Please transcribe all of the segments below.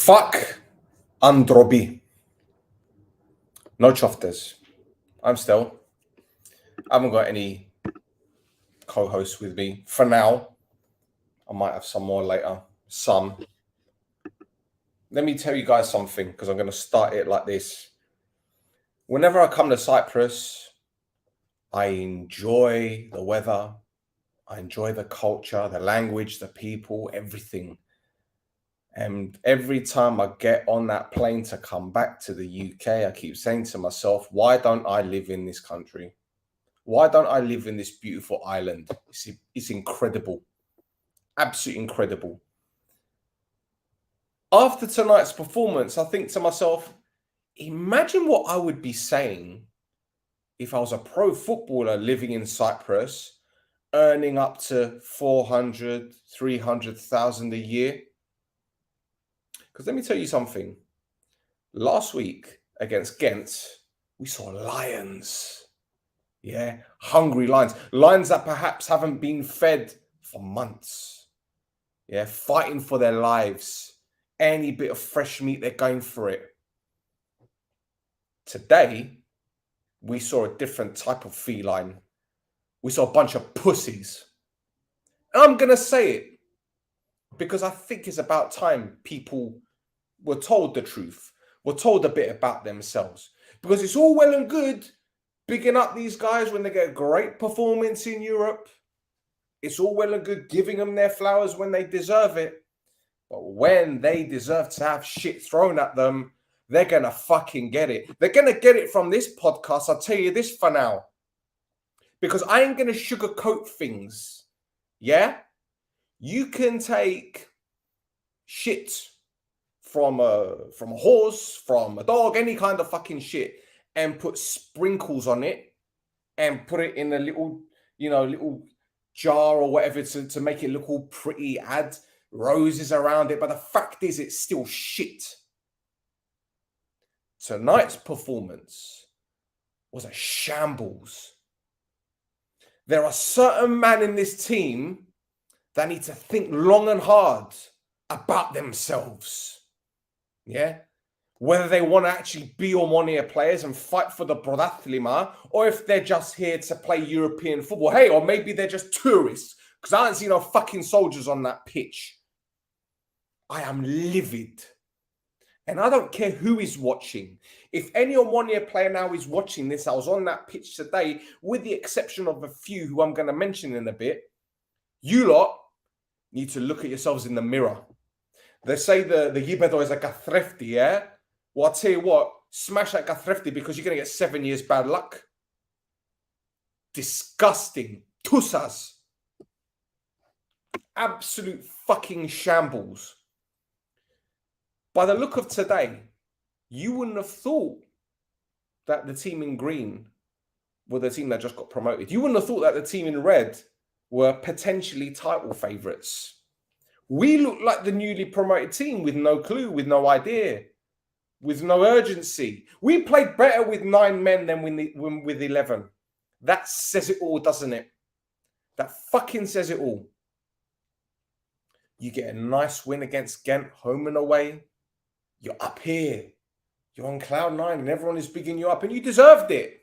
Fuck Androbi. No choftas. I'm still. I haven't got any co-hosts with me for now. I might have some more later. Some. Let me tell you guys something, because I'm going to start it like this. Whenever I come to Cyprus, I enjoy the weather. I enjoy the culture, the language, the people, everything. And every time I get on that plane to come back to the UK, I keep saying to myself, why don't I live in this country? Why don't I live in this beautiful island? It's incredible. Absolutely incredible. After tonight's performance, I think to myself, imagine what I would be saying if I was a pro footballer living in Cyprus, earning up to 400, 300,000 a year. Because let me tell you something. Last week against Ghent, we saw lions. Yeah, hungry lions. Lions that perhaps haven't been fed for months. Yeah, fighting for their lives. Any bit of fresh meat, they're going for it. Today, we saw a different type of feline. We saw a bunch of pussies. And I'm going to say it because I think it's about time people were told the truth, were told a bit about themselves. Because it's all well and good bigging up these guys when they get a great performance in Europe. It's all well and good giving them their flowers when they deserve it. But when they deserve to have shit thrown at them, they're going to fucking get it. They're going to get it from this podcast. I'll tell you this for now. Because I ain't going to sugarcoat things. Yeah? You can take shit from a horse, from a dog, any kind of fucking shit, and put sprinkles on it and put it in a little, little jar or whatever to make it look all pretty, add roses around it. But the fact is, it's still shit. Tonight's performance was a shambles. There are certain men in this team that need to think long and hard about themselves. Yeah? Whether they want to actually be Omonoia players and fight for the Prodathlima, or if they're just here to play European football. Hey, or maybe they're just tourists, because I haven't seen no fucking soldiers on that pitch. I am livid. And I don't care who is watching. If any Omonoia player now is watching this, I was on that pitch today, with the exception of a few who I'm going to mention in a bit. You lot need to look at yourselves in the mirror. They say the Yibedo is like a thrifty, yeah? Well, I'll tell you what, smash that Gathrefti because you're going to get 7 years bad luck. Disgusting. Tussas. Absolute fucking shambles. By the look of today, you wouldn't have thought that the team in green were the team that just got promoted. You wouldn't have thought that the team in red were potentially title favourites. We look like the newly promoted team with no clue, with no idea, with no urgency. We played better with 9 men than with 11. That says it all, doesn't it? That fucking says it all. You get a nice win against Ghent, home and away. You're up here. You're on cloud 9 and everyone is bigging you up and you deserved it.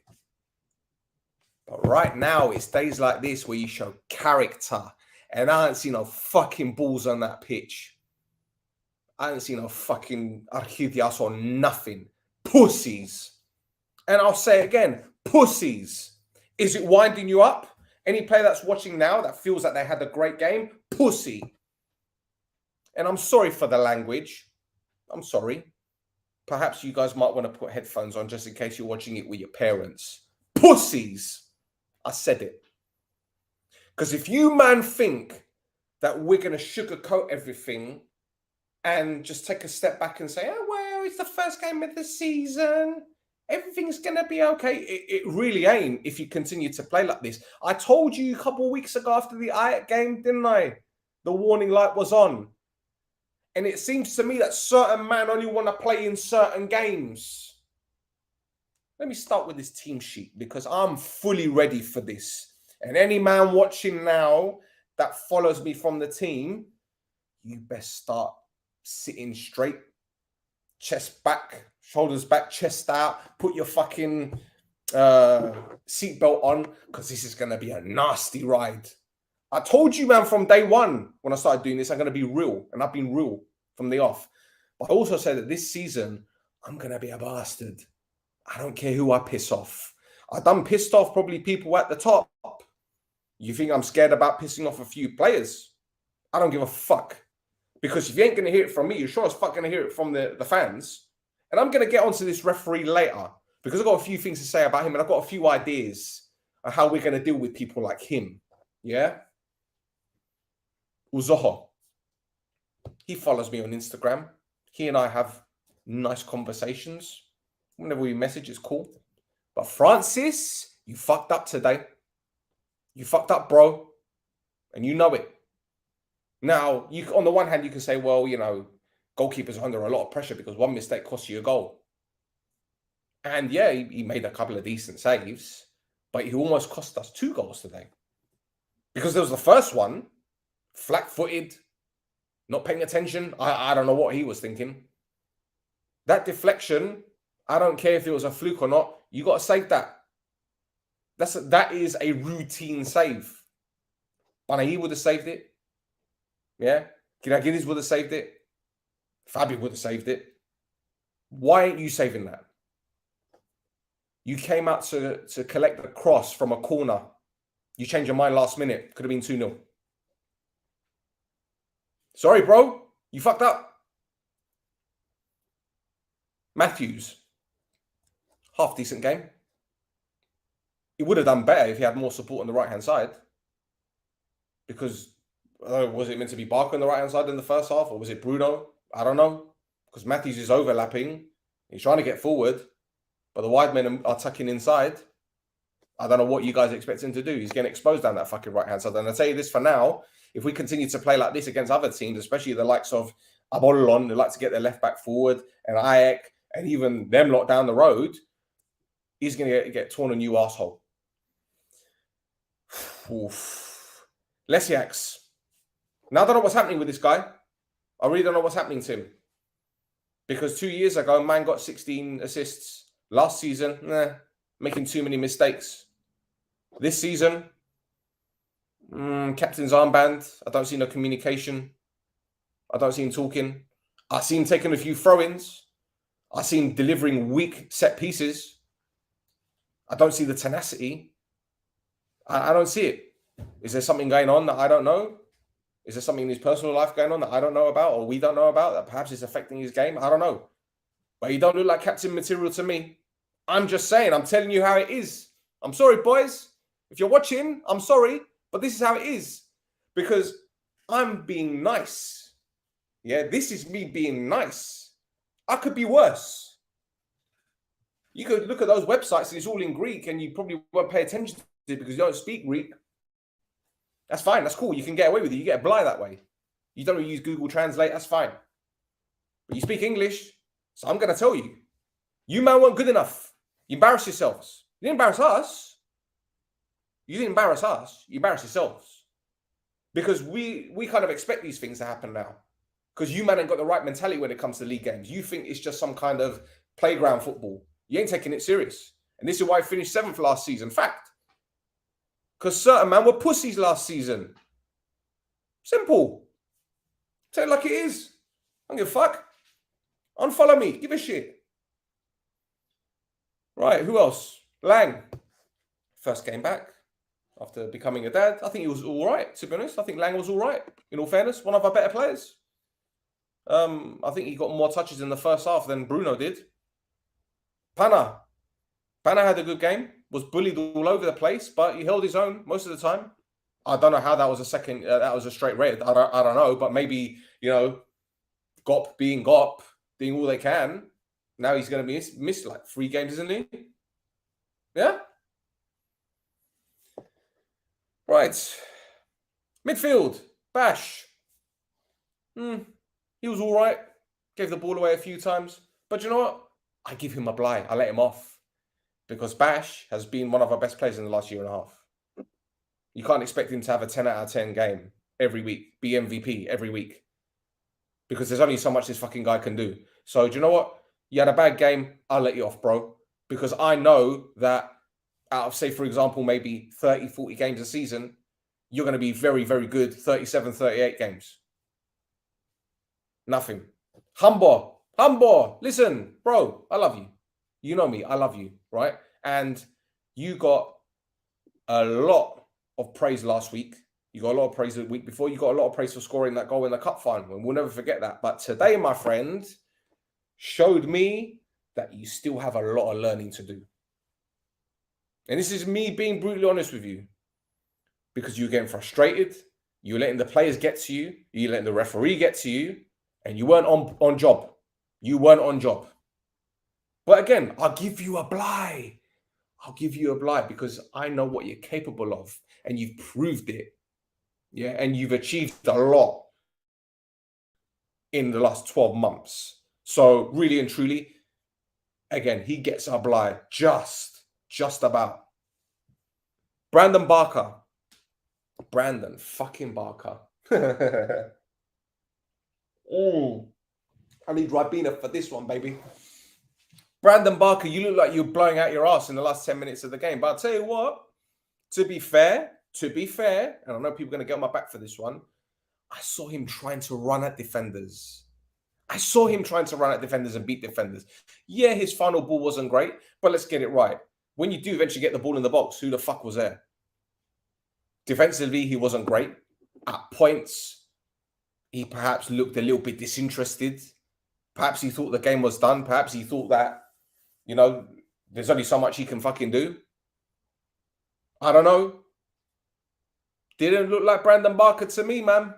But right now, it's days like this where you show character. And I haven't seen no fucking balls on that pitch. I haven't seen no fucking Akritas or nothing. Pussies. And I'll say it again, pussies. Is it winding you up? Any player that's watching now that feels like they had a great game, pussy. And I'm sorry for the language. I'm sorry. Perhaps you guys might want to put headphones on just in case you're watching it with your parents. Pussies. I said it. Because if you, man, think that we're going to sugarcoat everything and just take a step back and say, oh, well, it's the first game of the season. Everything's going to be okay. It really ain't if you continue to play like this. I told you a couple of weeks ago after the Ajax game, didn't I? The warning light was on. And it seems to me that certain men only want to play in certain games. Let me start with this team sheet because I'm fully ready for this. And any man watching now that follows me from the team, you best start sitting straight chest back, shoulders back, chest out, put your fucking seatbelt on, because this is going to be a nasty ride. I told you, man, from day one when I started doing this, I'm going to be real, and I've been real from the off. But I also said that this season, I'm going to be a bastard. I don't care who I piss off. I done pissed off probably people at the top. You think I'm scared about pissing off a few players? I don't give a fuck. Because if you ain't going to hear it from me, you're sure as fuck going to hear it from the fans. And I'm going to get onto this referee later, because I've got a few things to say about him, and I've got a few ideas on how we're going to deal with people like him. Yeah? Uzoho. He follows me on Instagram. He and I have nice conversations. Whenever we message, it's cool. But Francis, you fucked up today. You fucked up, bro. And you know it. Now, on the one hand, you can say, well, you know, goalkeepers are under a lot of pressure because one mistake costs you a goal. And yeah, he made a couple of decent saves, but he almost cost us 2 goals today. Because there was the first one, flat-footed, not paying attention. I don't know what he was thinking. That deflection, I don't care if it was a fluke or not, you got to save that. That is a routine save. Panahi would have saved it. Yeah? Kiragiris would have saved it. Fabi would have saved it. Why ain't you saving that? You came out to collect a cross from a corner. You changed your mind last minute. Could have been 2-0. Sorry, bro. You fucked up. Matthews. Half decent game. He would have done better if he had more support on the right-hand side. Because, was it meant to be Barker on the right-hand side in the first half? Or was it Bruno? I don't know. Because Matthews is overlapping. He's trying to get forward. But the wide men are tucking inside. I don't know what you guys expect him to do. He's getting exposed down that fucking right-hand side. And I'll tell you this for now. If we continue to play like this against other teams, especially the likes of Apollon, who like to get their left back forward, and Ayak, and even them lot down the road, he's going to get torn a new arsehole. Oof. Lesiax. Now I don't know what's happening with this guy. I really don't know what's happening to him. Because 2 years ago, man got 16 assists. Last season, making too many mistakes. This season, captain's armband. I don't see no communication. I don't see him talking. I see him taking a few throw-ins. I see him delivering weak set pieces. I don't see the tenacity. I don't see it. Is there something going on that I don't know? Is there something in his personal life going on that I don't know about, or we don't know about, that perhaps is affecting his game? I don't know. But he don't look like captain material to me. I'm just saying, I'm telling you how it is. I'm sorry, boys. If you're watching, I'm sorry, but this is how it is. Because I'm being nice. Yeah, this is me being nice. I could be worse. You could look at those websites and it's all in Greek and you probably won't pay attention to it because you don't speak Greek. That's fine. That's cool. You can get away with it. You get a blind that way. You don't use Google Translate. That's fine. But you speak English, so I'm going to tell you. You, man, weren't good enough. You embarrassed yourselves. You didn't embarrass us. You didn't embarrass us. You embarrassed yourselves. Because we kind of expect these things to happen now. Because you, man, ain't got the right mentality when it comes to league games. You think it's just some kind of playground football. You ain't taking it serious. And this is why I finished 7th last season. Fact. Because certain man were pussies last season. Simple. Tell it like it is. I don't give a fuck. Unfollow me. Give a shit. Right, who else? Lang. First game back after becoming a dad. I think he was all right, to be honest. I think Lang was all right, in all fairness. One of our better players. I think he got more touches in the first half than Bruno did. Pana had a good game. Was bullied all over the place, but he held his own most of the time. I don't know how that was a second. That was a straight red. I don't know, but maybe, you know, Gop being Gop, doing all they can. Now he's going to miss like 3 games, isn't he? Yeah. Right. Midfield. Bash. He was all right. Gave the ball away a few times. But you know what? I give him a blight. I let him off. Because Bash has been one of our best players in the last year and a half. You can't expect him to have a 10 out of 10 game every week. Be MVP every week. because there's only so much this fucking guy can do. So do you know what? You had a bad game, I'll let you off, bro. Because I know that out of, say, for example, maybe 30, 40 games a season, you're going to be very, very good 37, 38 games. Nothing. Humbo, listen, bro, I love you. You know me, I love you, right? And you got a lot of praise last week. You got a lot of praise the week before. You got a lot of praise for scoring that goal in the cup final. And we'll never forget that. But today, my friend, showed me that you still have a lot of learning to do. And this is me being brutally honest with you. Because you're getting frustrated. You're letting the players get to you. You're letting the referee get to you. And you weren't on job. You weren't on job. But again, I'll give you a bly. I'll give you a bly because I know what you're capable of. And you've proved it. Yeah, and you've achieved a lot in the last 12 months. So really and truly, again, he gets a bly just about. Brandon Barker. Brandon fucking Barker. I need Ribena for this one, baby. Brandon Barker, you look like you're blowing out your ass in the last 10 minutes of the game. But I'll tell you what, to be fair, and I know people are going to get on my back for this one, I saw him trying to run at defenders. And beat defenders. Yeah, his final ball wasn't great, but let's get it right. When you do eventually get the ball in the box, who the fuck was there? Defensively, he wasn't great. At points, he perhaps looked a little bit disinterested. Perhaps he thought the game was done. Perhaps he thought that, you know, there's only so much he can fucking do. I don't know. Didn't look like Brandon Barker to me, man.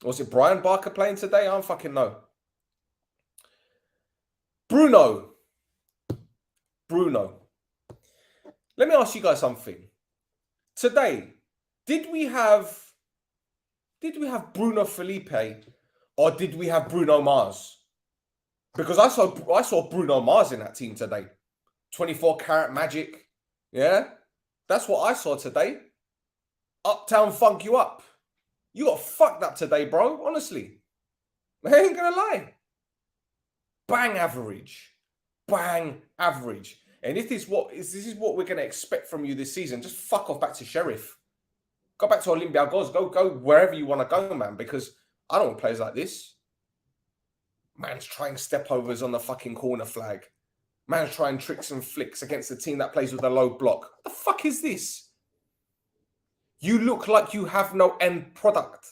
Was it Brian Barker playing today? I don't fucking know. Bruno. Let me ask you guys something. Today, did we have Bruno Felipe or did we have Bruno Mars? Because I saw Bruno Mars in that team today. 24 karat magic. Yeah? That's what I saw today. Uptown funk you up. You got fucked up today, bro. Honestly. I ain't gonna lie. Bang average. And if this is what we're gonna expect from you this season, just fuck off back to Sheriff. Go back to Olympiacos. Go wherever you want to go, man, because I don't want players like this. Man's trying step overs on the fucking corner flag. Man's trying tricks and flicks against a team that plays with a low block. What the fuck is this? You look like you have no end product.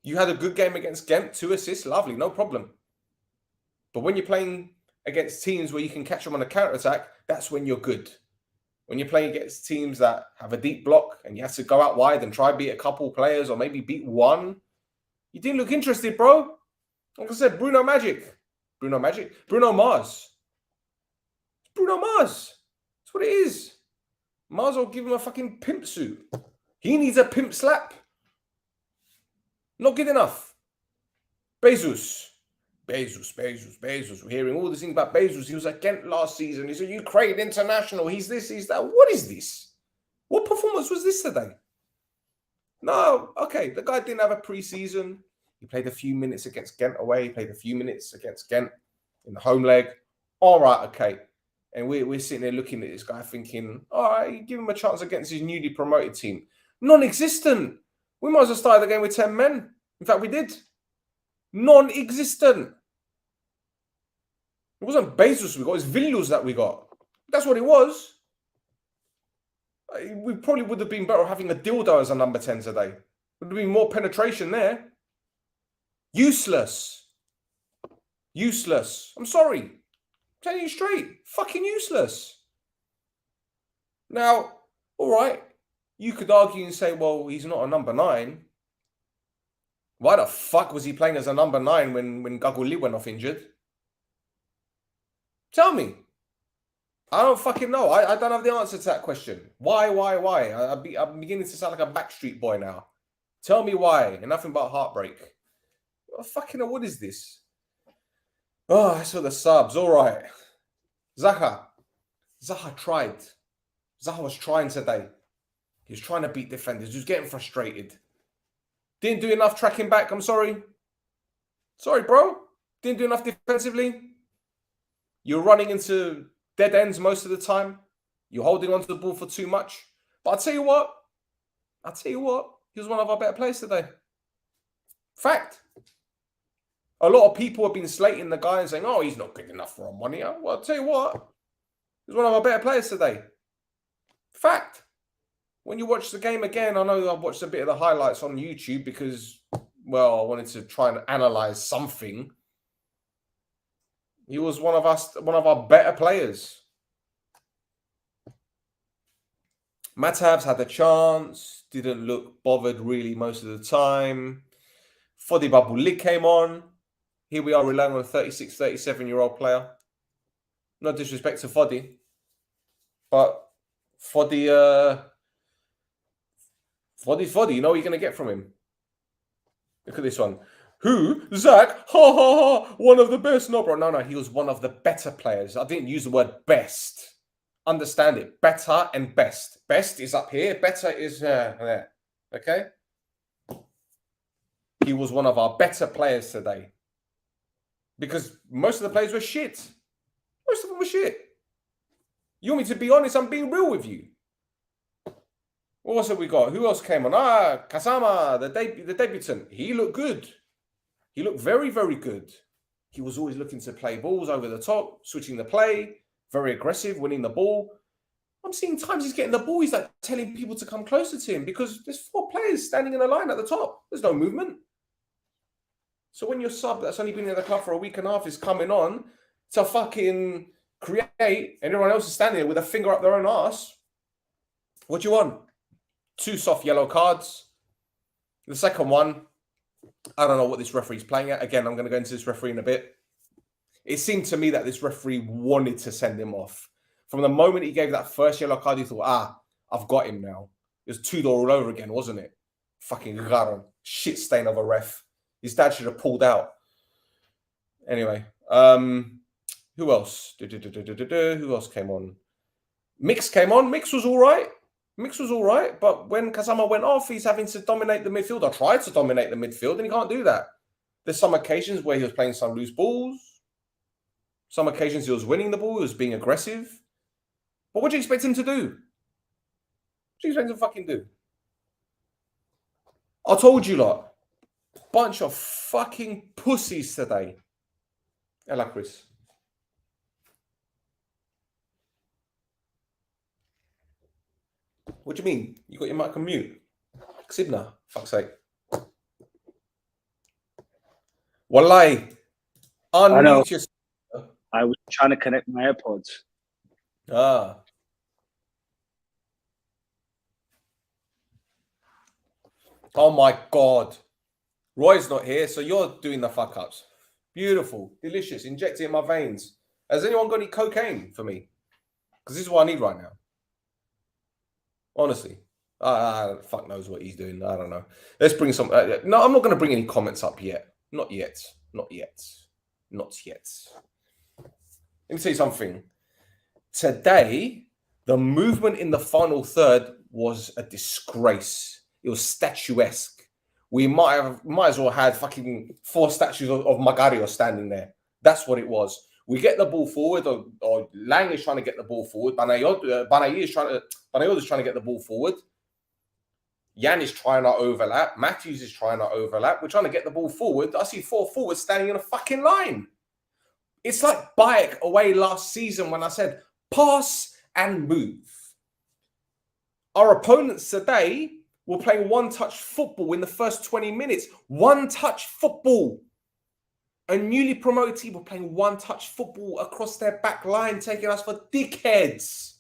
You had a good game against Ghent, 2 assists, lovely, no problem. But when you're playing against teams where you can catch them on a counter-attack, that's when you're good. When you're playing against teams that have a deep block and you have to go out wide and try beat a couple players or maybe beat one, you didn't look interested, bro. Like I said, Bruno Mars. That's what it is. Might as well give him a fucking pimp suit. He needs a pimp slap. Not good enough. Bezos. We're hearing all these things about Bezos. He was at Ghent last season. He's a Ukraine international. He's this, he's that. What is this? What performance was this today? No, okay. The guy didn't have a pre-season. He played a few minutes against Ghent away. He played a few minutes against Ghent in the home leg. All right, okay. And we're sitting there looking at this guy thinking, all right, give him a chance against his newly promoted team. Non-existent. We might as well start the game with 10 men. In fact, we did. Non-existent. It wasn't Bezos we got, it's Vilnius that we got. That's what it was. We probably would have been better having a dildo as a number 10 today. Would have been more penetration there. Useless. I'm sorry. I'm telling you straight. Fucking useless. Now, all right, you could argue and say, well, he's not a number 9. Why the fuck was he playing as a number 9 when Gaguli went off injured? Tell me. I don't fucking know. I don't have the answer to that question. Why? I'm beginning to sound like a Backstreet Boy now. Tell me why. And nothing but heartbreak. Oh, fucking what is this? Oh, I saw the subs. All right. Zaha tried. Zaha was trying today. He was trying to beat defenders. He was getting frustrated. Didn't do enough tracking back. I'm sorry. Sorry, bro. Didn't do enough defensively. You're running into dead ends most of the time. You're holding onto the ball for too much. But I'll tell you what. He was one of our better players today. Fact. A lot of people have been slating the guy and saying, oh, he's not good enough for Omonoia. Well, I'll tell you what. He was one of our better players today. Fact. When you watch the game again, I know I've watched a bit of the highlights on YouTube because, well, I wanted to try and analyze something. He was one of our better players. Matavs had a chance, didn't look bothered really most of the time. Fodi Babulik came on. Here we are relying on a 36, 37-year-old player. No disrespect to Fodi, but Fodi, you know what you're going to get from him. Look at this one. Who? Zach? Ha ha ha! One of the best. No, bro. No. He was one of the better players. I didn't use the word best. Understand it. Better and best. Best is up here. Better is there. Okay? He was one of our better players today. Because most of the players were shit. Most of them were shit. You want me to be honest? I'm being real with you. What else have we got? Who else came on? Kasama, the debutant. He looked good. He looked very, very good. He was always looking to play balls over the top, switching the play, very aggressive, winning the ball. I'm seeing times he's getting the ball. He's like telling people to come closer to him because there's 4 players standing in a line at the top. There's no movement. So when your sub that's only been in the club for a week and a half is coming on to fucking create and everyone else is standing there with a finger up their own ass, what do you want? 2 soft yellow cards. The second one, I don't know what this referee's playing at. Again, I'm going to go into this referee in a bit. It seemed to me that this referee wanted to send him off. From the moment he gave that first yellow card, he thought, I've got him now. It was Tudor all over again, wasn't it? Fucking Garon. Shit stain of a ref. His dad should have pulled out. Anyway, who else? Who else came on? Mix came on. Mix was all right. But when Kasama went off, he's having to dominate the midfield. I tried to dominate the midfield, and he can't do that. There's some occasions where he was playing some loose balls. Some occasions he was winning the ball. He was being aggressive. But what do you expect him to do? What do you expect him to fucking do? I told you lot. Bunch of fucking pussies today. Hello, Chris. What do you mean? You got your mic on mute? Sibna, fuck's sake. Wallahi. Unmute yourself. I was trying to connect my AirPods. Oh my God. Roy's not here, so you're doing the fuck ups. Beautiful, delicious, inject it in my veins. Has anyone got any cocaine for me? Because this is what I need right now. Honestly. Fuck knows what he's doing. I don't know. Let's bring some... no, I'm not going to bring any comments up yet. Not yet. Let me tell you something. Today, the movement in the final third was a disgrace. It was statuesque. We might as well had fucking 4 statues of Magario standing there. That's what it was. We get the ball forward, or Lang is trying to get the ball forward. Banayod is trying to get the ball forward. Jan is trying to overlap. Matthews is trying to overlap. We're trying to get the ball forward. I see 4 forwards standing in a fucking line. It's like Bayek away last season when I said pass and move. Our opponents today were playing one-touch football in the first 20 minutes. One-touch football. A newly promoted team were playing one-touch football across their back line, taking us for dickheads.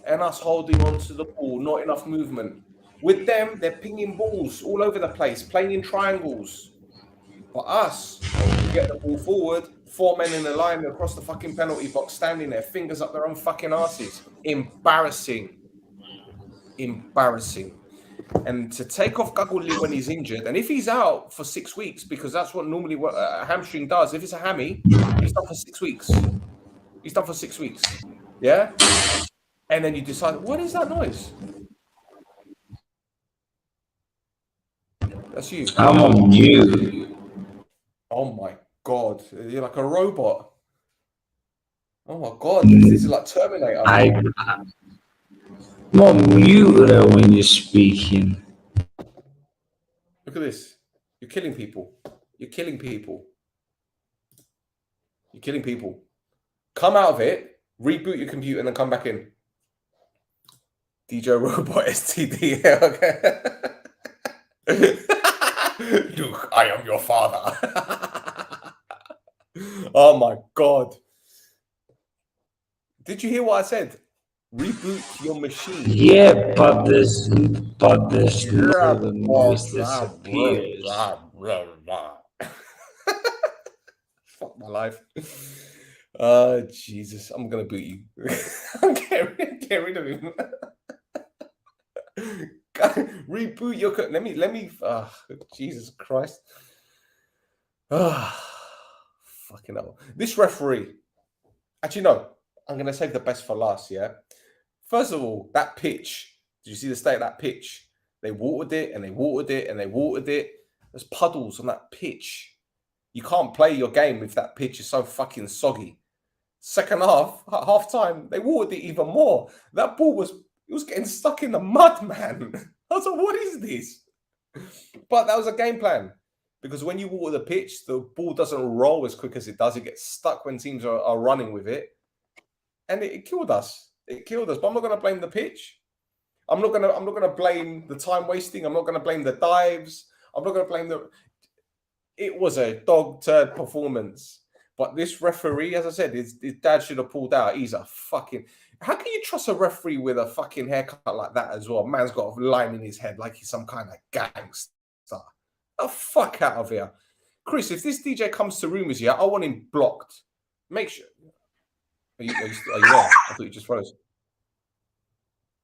And us holding on to the ball, not enough movement. With them, they're pinging balls all over the place, playing in triangles. For us, we get the ball forward, 4 men in a line across the fucking penalty box, standing there, fingers up their own fucking asses. Embarrassing. And to take off Gaguli when he's injured, and if he's out for 6 weeks, because that's what normally a hamstring does. If it's a hammy, he's done for 6 weeks. Yeah? And then you decide, what is that noise? That's you. I'm on mute. Oh my God. You're like a robot. Oh my God. This is like Terminator. I'm on mute when you're speaking. Look at this. You're killing people. You're killing people. You're killing people. Come out of it, reboot your computer, and then come back in. DJ Robot STD. Okay. Luke, I am your father. Oh my God. Did you hear what I said? Reboot your machine. Yeah, but there's no the noise disappears. Fuck my life. Jesus, I'm gonna boot you. Get rid of him. Reboot your. Let me. Jesus Christ. Fucking hell. This referee. Actually, no. I'm gonna save the best for last. Yeah. First of all, that pitch. Did you see the state of that pitch? They watered it and they watered it and they watered it. There's puddles on that pitch. You can't play your game if that pitch is so fucking soggy. Second half, half time, they watered it even more. That ball was getting stuck in the mud, man. I was like, what is this? But that was a game plan. Because when you water the pitch, the ball doesn't roll as quick as it does. It gets stuck when teams are running with it. And it killed us. It killed us. But I'm not going to blame the pitch. I'm not gonna blame the time wasting. I'm not going to blame the dives. I'm not going to blame the... It was a dog-turd performance. But this referee, as I said, his dad should have pulled out. He's a fucking... How can you trust a referee with a fucking haircut like that as well? Man's got a line in his head like he's some kind of gangster. The fuck out of here. Chris, if this DJ comes to Rumours here, I want him blocked. Make sure... Are you there? I thought you just froze.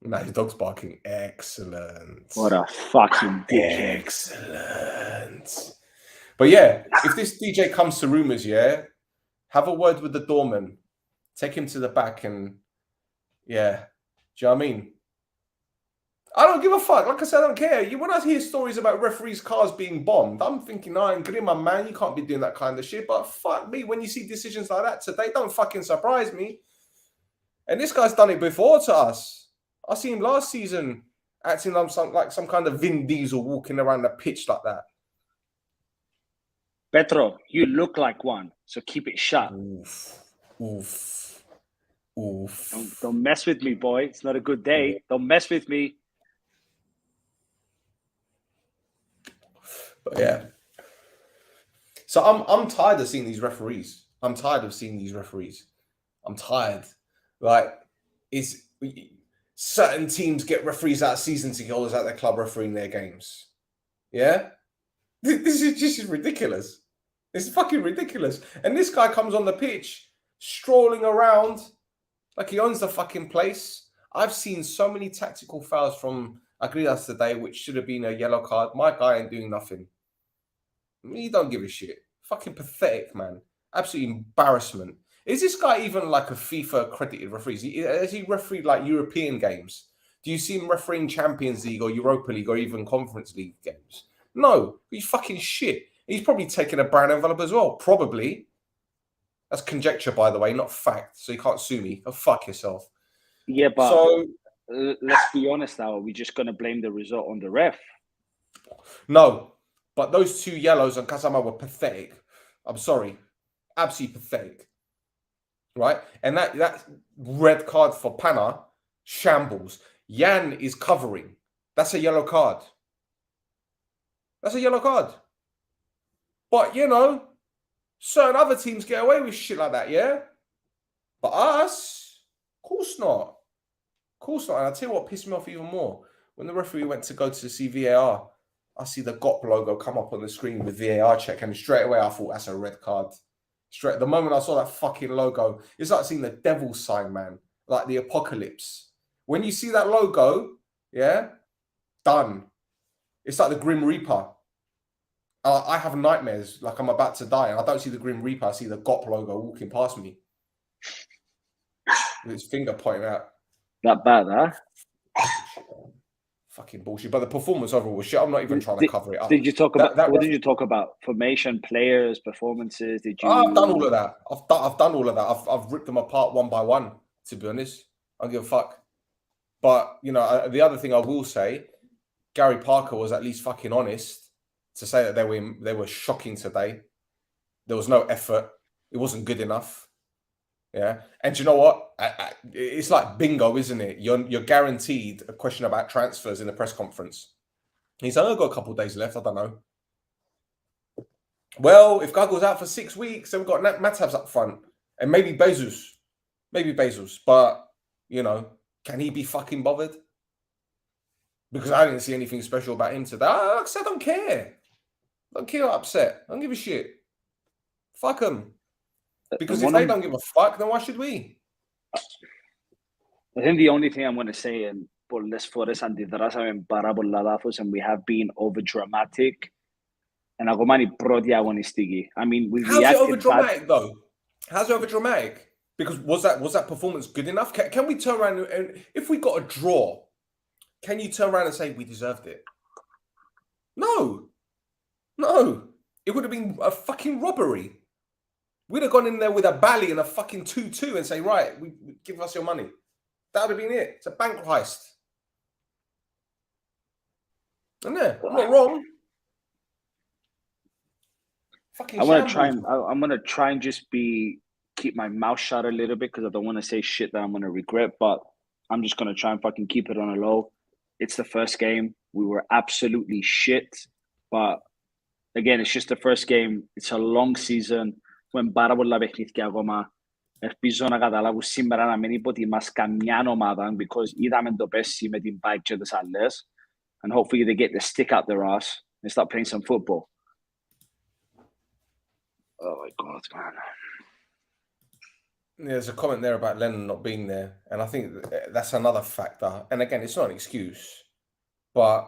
No, your dog's barking. Excellent. What a fucking dickhead. Excellent. But yeah, if this DJ comes to Rumours, yeah, have a word with the doorman. Take him to the back and, yeah. Do you know what I mean? I don't give a fuck. Like I said, I don't care. When I hear stories about referees' cars being bombed, I'm thinking, I'm Grimmer, man, you can't be doing that kind of shit. But fuck me, when you see decisions like that today, don't fucking surprise me. And this guy's done it before to us. I seen him last season acting like some kind of Vin Diesel walking around the pitch like that. Petro, you look like one, so keep it shut. Oof. Don't mess with me, boy. It's not a good day. Don't mess with me. But yeah. So I'm tired of seeing these referees. I'm tired. Like, certain teams get referees out of season ticket holders at their club refereeing their games. Yeah? This is just ridiculous. It's fucking ridiculous. And this guy comes on the pitch, strolling around like he owns the fucking place. I've seen so many tactical fouls from Akritas today, which should have been a yellow card. My guy ain't doing nothing. He don't give a shit. Fucking pathetic, man. Absolute embarrassment. Is this guy even like a FIFA accredited referee? Has he refereed like European games? Do you see him refereeing Champions League or Europa League or even Conference League games? No, he's fucking shit. He's probably taken a brown envelope as well. Probably. That's conjecture, by the way, not fact. So you can't sue me. Oh, fuck yourself. Yeah, but so let's be honest now. We're just going to blame the result on the ref. No, but those two yellows on Kasama were pathetic. I'm sorry. Absolutely pathetic. Right? And that red card for Pana, shambles. Jan is covering. That's a yellow card. That's a yellow card. But, you know, certain other teams get away with shit like that, yeah? But us, of course not. Of course not. And I'll tell you what pissed me off even more. When the referee went to go to see VAR, I see the GOP logo come up on the screen with VAR check, and straight away I thought that's a red card. The moment I saw that fucking logo, it's like seeing the devil's sign, man. Like the apocalypse. When you see that logo, yeah, done. It's like the Grim Reaper. I have nightmares, like I'm about to die, and I don't see the Grim Reaper. I see the GOP logo walking past me with his finger pointing out. That bad, huh? fucking bullshit. But the performance overall was shit. I'm not even trying to cover it up. Did you talk about That what did you talk about? Formation, players, performances? Did you? I've done all of that. I've done all of that. I've ripped them apart one by one. To be honest, I don't give a fuck. But you know, the other thing I will say, Gary Parker was at least fucking honest to say that they were shocking today. There was no effort. It wasn't good enough. Yeah, and do you know what? It's like bingo, isn't it? You're guaranteed a question about transfers in the press conference. He's only got a couple of days left. I don't know. Well, if Gago's out for 6 weeks, then we've got Matabs up front, and maybe Bezos, but you know, can he be fucking bothered? Because I didn't see anything special about him today. Like I said, I don't care. I don't care. Upset. I don't give a shit. Fuck them. Because if they don't give a fuck, then why should we? I think the only thing I'm going to say, and πολλές φορές αντιδράσαμε πάρα πολλά λάθος, and we have been over dramatic. And ακόμα είναι η πρώτη αγωνιστική. I mean, we How's it over dramatic though? How's it over dramatic? Because was that performance good enough? Can we turn around and if we got a draw, can you turn around and say we deserved it? No. It would have been a fucking robbery. We'd have gone in there with a bally and a fucking 2-2 and say, right, give us your money. That would have been it. It's a bank heist. Isn't it? I'm not wrong. Fucking I'm gonna try and just keep my mouth shut a little bit because I don't want to say shit that I'm gonna regret, but I'm just gonna try and fucking keep it on a low. It's the first game. We were absolutely shit. But again, it's just the first game. It's a long season. When πάρα πολλά παιχνίδια ακόμα. Ελπίζω να καταλάβουν σήμερα να μην υποτιμάς καμιά ομάδα because είδαμε το πέρσι με την Bike και τις άλλες. And hopefully they get the stick out their ass and start playing some football. Oh my God, man. Yeah, there's a comment there about Lennon not being there. And I think that's another factor. And again, it's not an excuse. But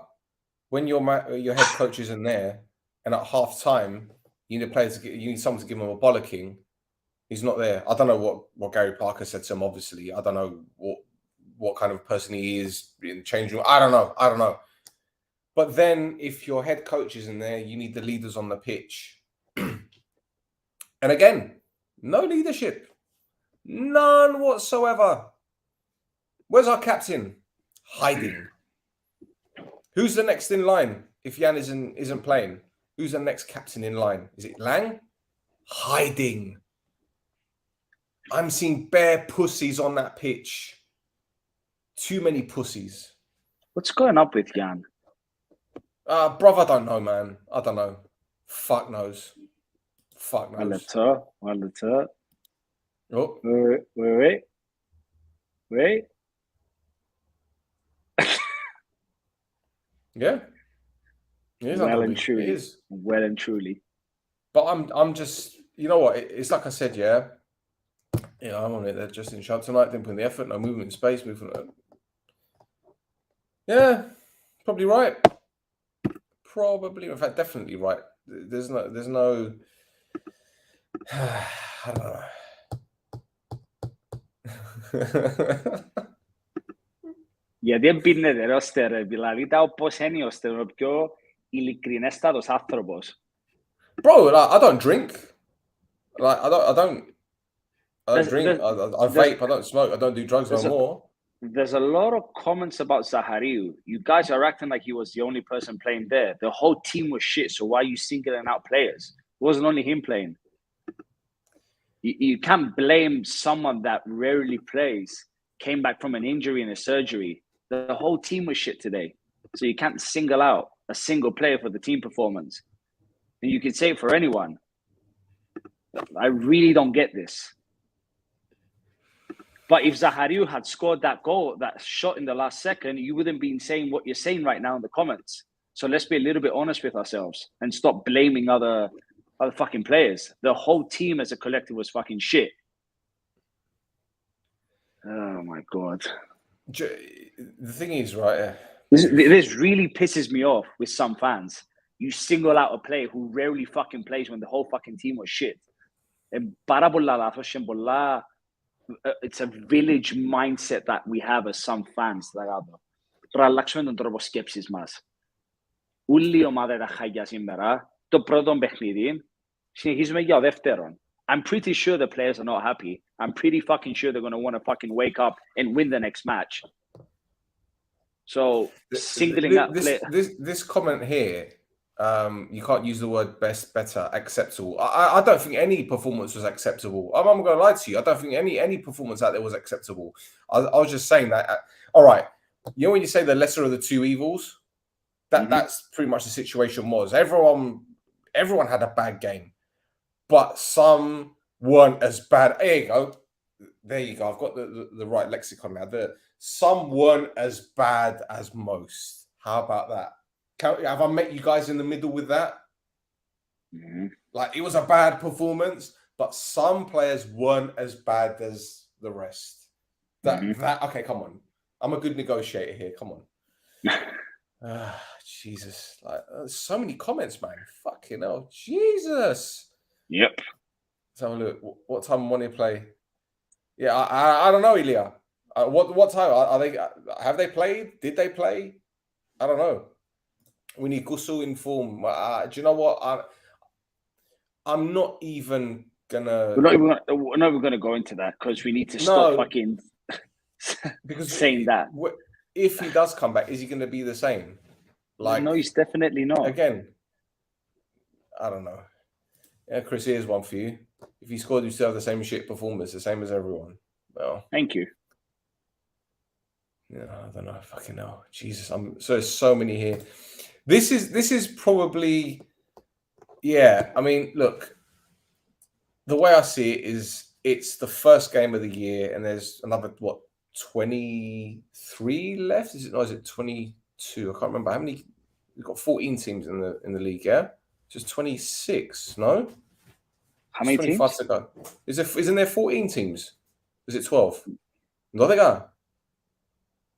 when your head coach isn't there and at half time, you need someone to give him a bollocking. He's not there. I don't know what Gary Parker said to him, obviously. I don't know what kind of person he is in the change room. I don't know. But then if your head coach isn't there, you need the leaders on the pitch. And again, no leadership. None whatsoever. Where's our captain? Hiding. Who's the next in line if Jan isn't playing? Who's the next captain in line? Is it Lang? Hiding. I'm seeing bare pussies on that pitch. Too many pussies. What's going up with Jan? Bruv, I don't know, man. I don't know. Fuck knows. Well, let's talk. Oh. Wait. Yeah. Well and truly. But I'm just, you know what? It's like I said, yeah. Yeah, I'm on it. They're just in shot tonight. Didn't put in the effort. No movement in space. Yeah, probably right. In fact, definitely right. There's no. I don't know. Γιατί εμπίνεται ρόστερ, δηλαδή τα όπως είναι ώστε ο πιο ειλικρινέστατος άνθρωπος. Bro, like, I don't drink. Like I don't drink. I vape. I don't smoke. I don't do drugs no more. There's a lot of comments about Zahariu. You guys are acting like he was the only person playing there. The whole team was shit. So why are you singling out players? It wasn't only him playing. You can't blame someone that rarely plays, came back from an injury and a surgery. The whole team was shit today. So you can't single out a single player for the team performance. And you can say it for anyone. I really don't get this. But if Zahariu had scored that goal, that shot in the last second, you wouldn't be saying what you're saying right now in the comments. So let's be a little bit honest with ourselves and stop blaming other fucking players. The whole team as a collective was fucking shit. Oh my God. The thing is, right? This really pisses me off with some fans. You single out a player who rarely fucking plays when the whole fucking team was shit. It's a village mindset that we have as some fans. Πρέπει να αλλάξουμε τον τρόπο σκέψης μας. Όλη η ομάδα ήταν χαγιά σήμερα. Το πρώτο παιχνίδι, συνεχίζουμε για το δεύτερο. I'm pretty sure the players are not happy. I'm pretty fucking sure they're going to want to fucking wake up and win the next match. So, singling out... This comment here, you can't use the word best, better, acceptable. I don't think any performance was acceptable. I'm not going to lie to you. I don't think any performance out there was acceptable. I was just saying that. All right. You know when you say the lesser of the two evils? That's pretty much the situation was. Everyone had a bad game. But some weren't as bad. There you go. There you go. I've got the right lexicon now. Some weren't as bad as most. How about that? Have I met you guys in the middle with that? Mm-hmm. Like, it was a bad performance, but some players weren't as bad as the rest. Okay, come on. I'm a good negotiator here. Come on. Jesus. Like, there's so many comments, man. Fucking hell. Jesus. Yep. Let's have a look. What time want to play? Yeah, I don't know, Ilya. What time are they? Have they played? Did they play? I don't know. We need Gusul in form. Do you know what? I'm not even gonna. We're not even gonna go into that because we need to stop fucking because saying that. If he does come back, is he going to be the same? Like, no, he's definitely not. Again, I don't know. Yeah, Chris, here's one for you. If you scored, you still have the same shit performance, the same as everyone. Well, thank you. Yeah, I don't know. Fucking hell, Jesus! There's so many here. This is probably, yeah. I mean, look, the way I see it is, it's the first game of the year, and there's another 23 left. Is it 22? I can't remember how many. We've got 14 teams in the league. Yeah, just 26. No. How many teams? To go. Isn't there 14 teams? Is it 12? No, they got.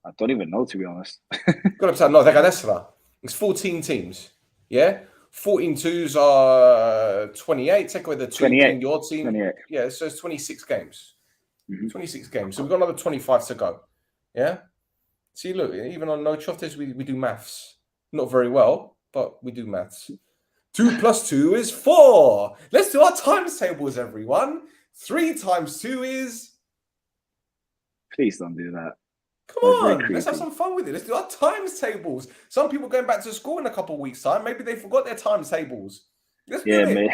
I don't even know, to be honest. No, they got. It's 14 teams. Yeah, 14 twos are 28. Take away the 2 in your team. 28. Yeah, so it's 26 games. Mm-hmm. 26 games. So we've got another 25 to go. Yeah. See, look, even on No Choftes, we do maths. Not very well, but we do maths. 2 + 2 is 4. Let's do our times tables, everyone. 3 × 2 is... Please don't do that. Come on, let's have some fun with it. Let's do our times tables. Some people going back to school in a couple of weeks' time. Maybe they forgot their times tables. Let's do it. Mate.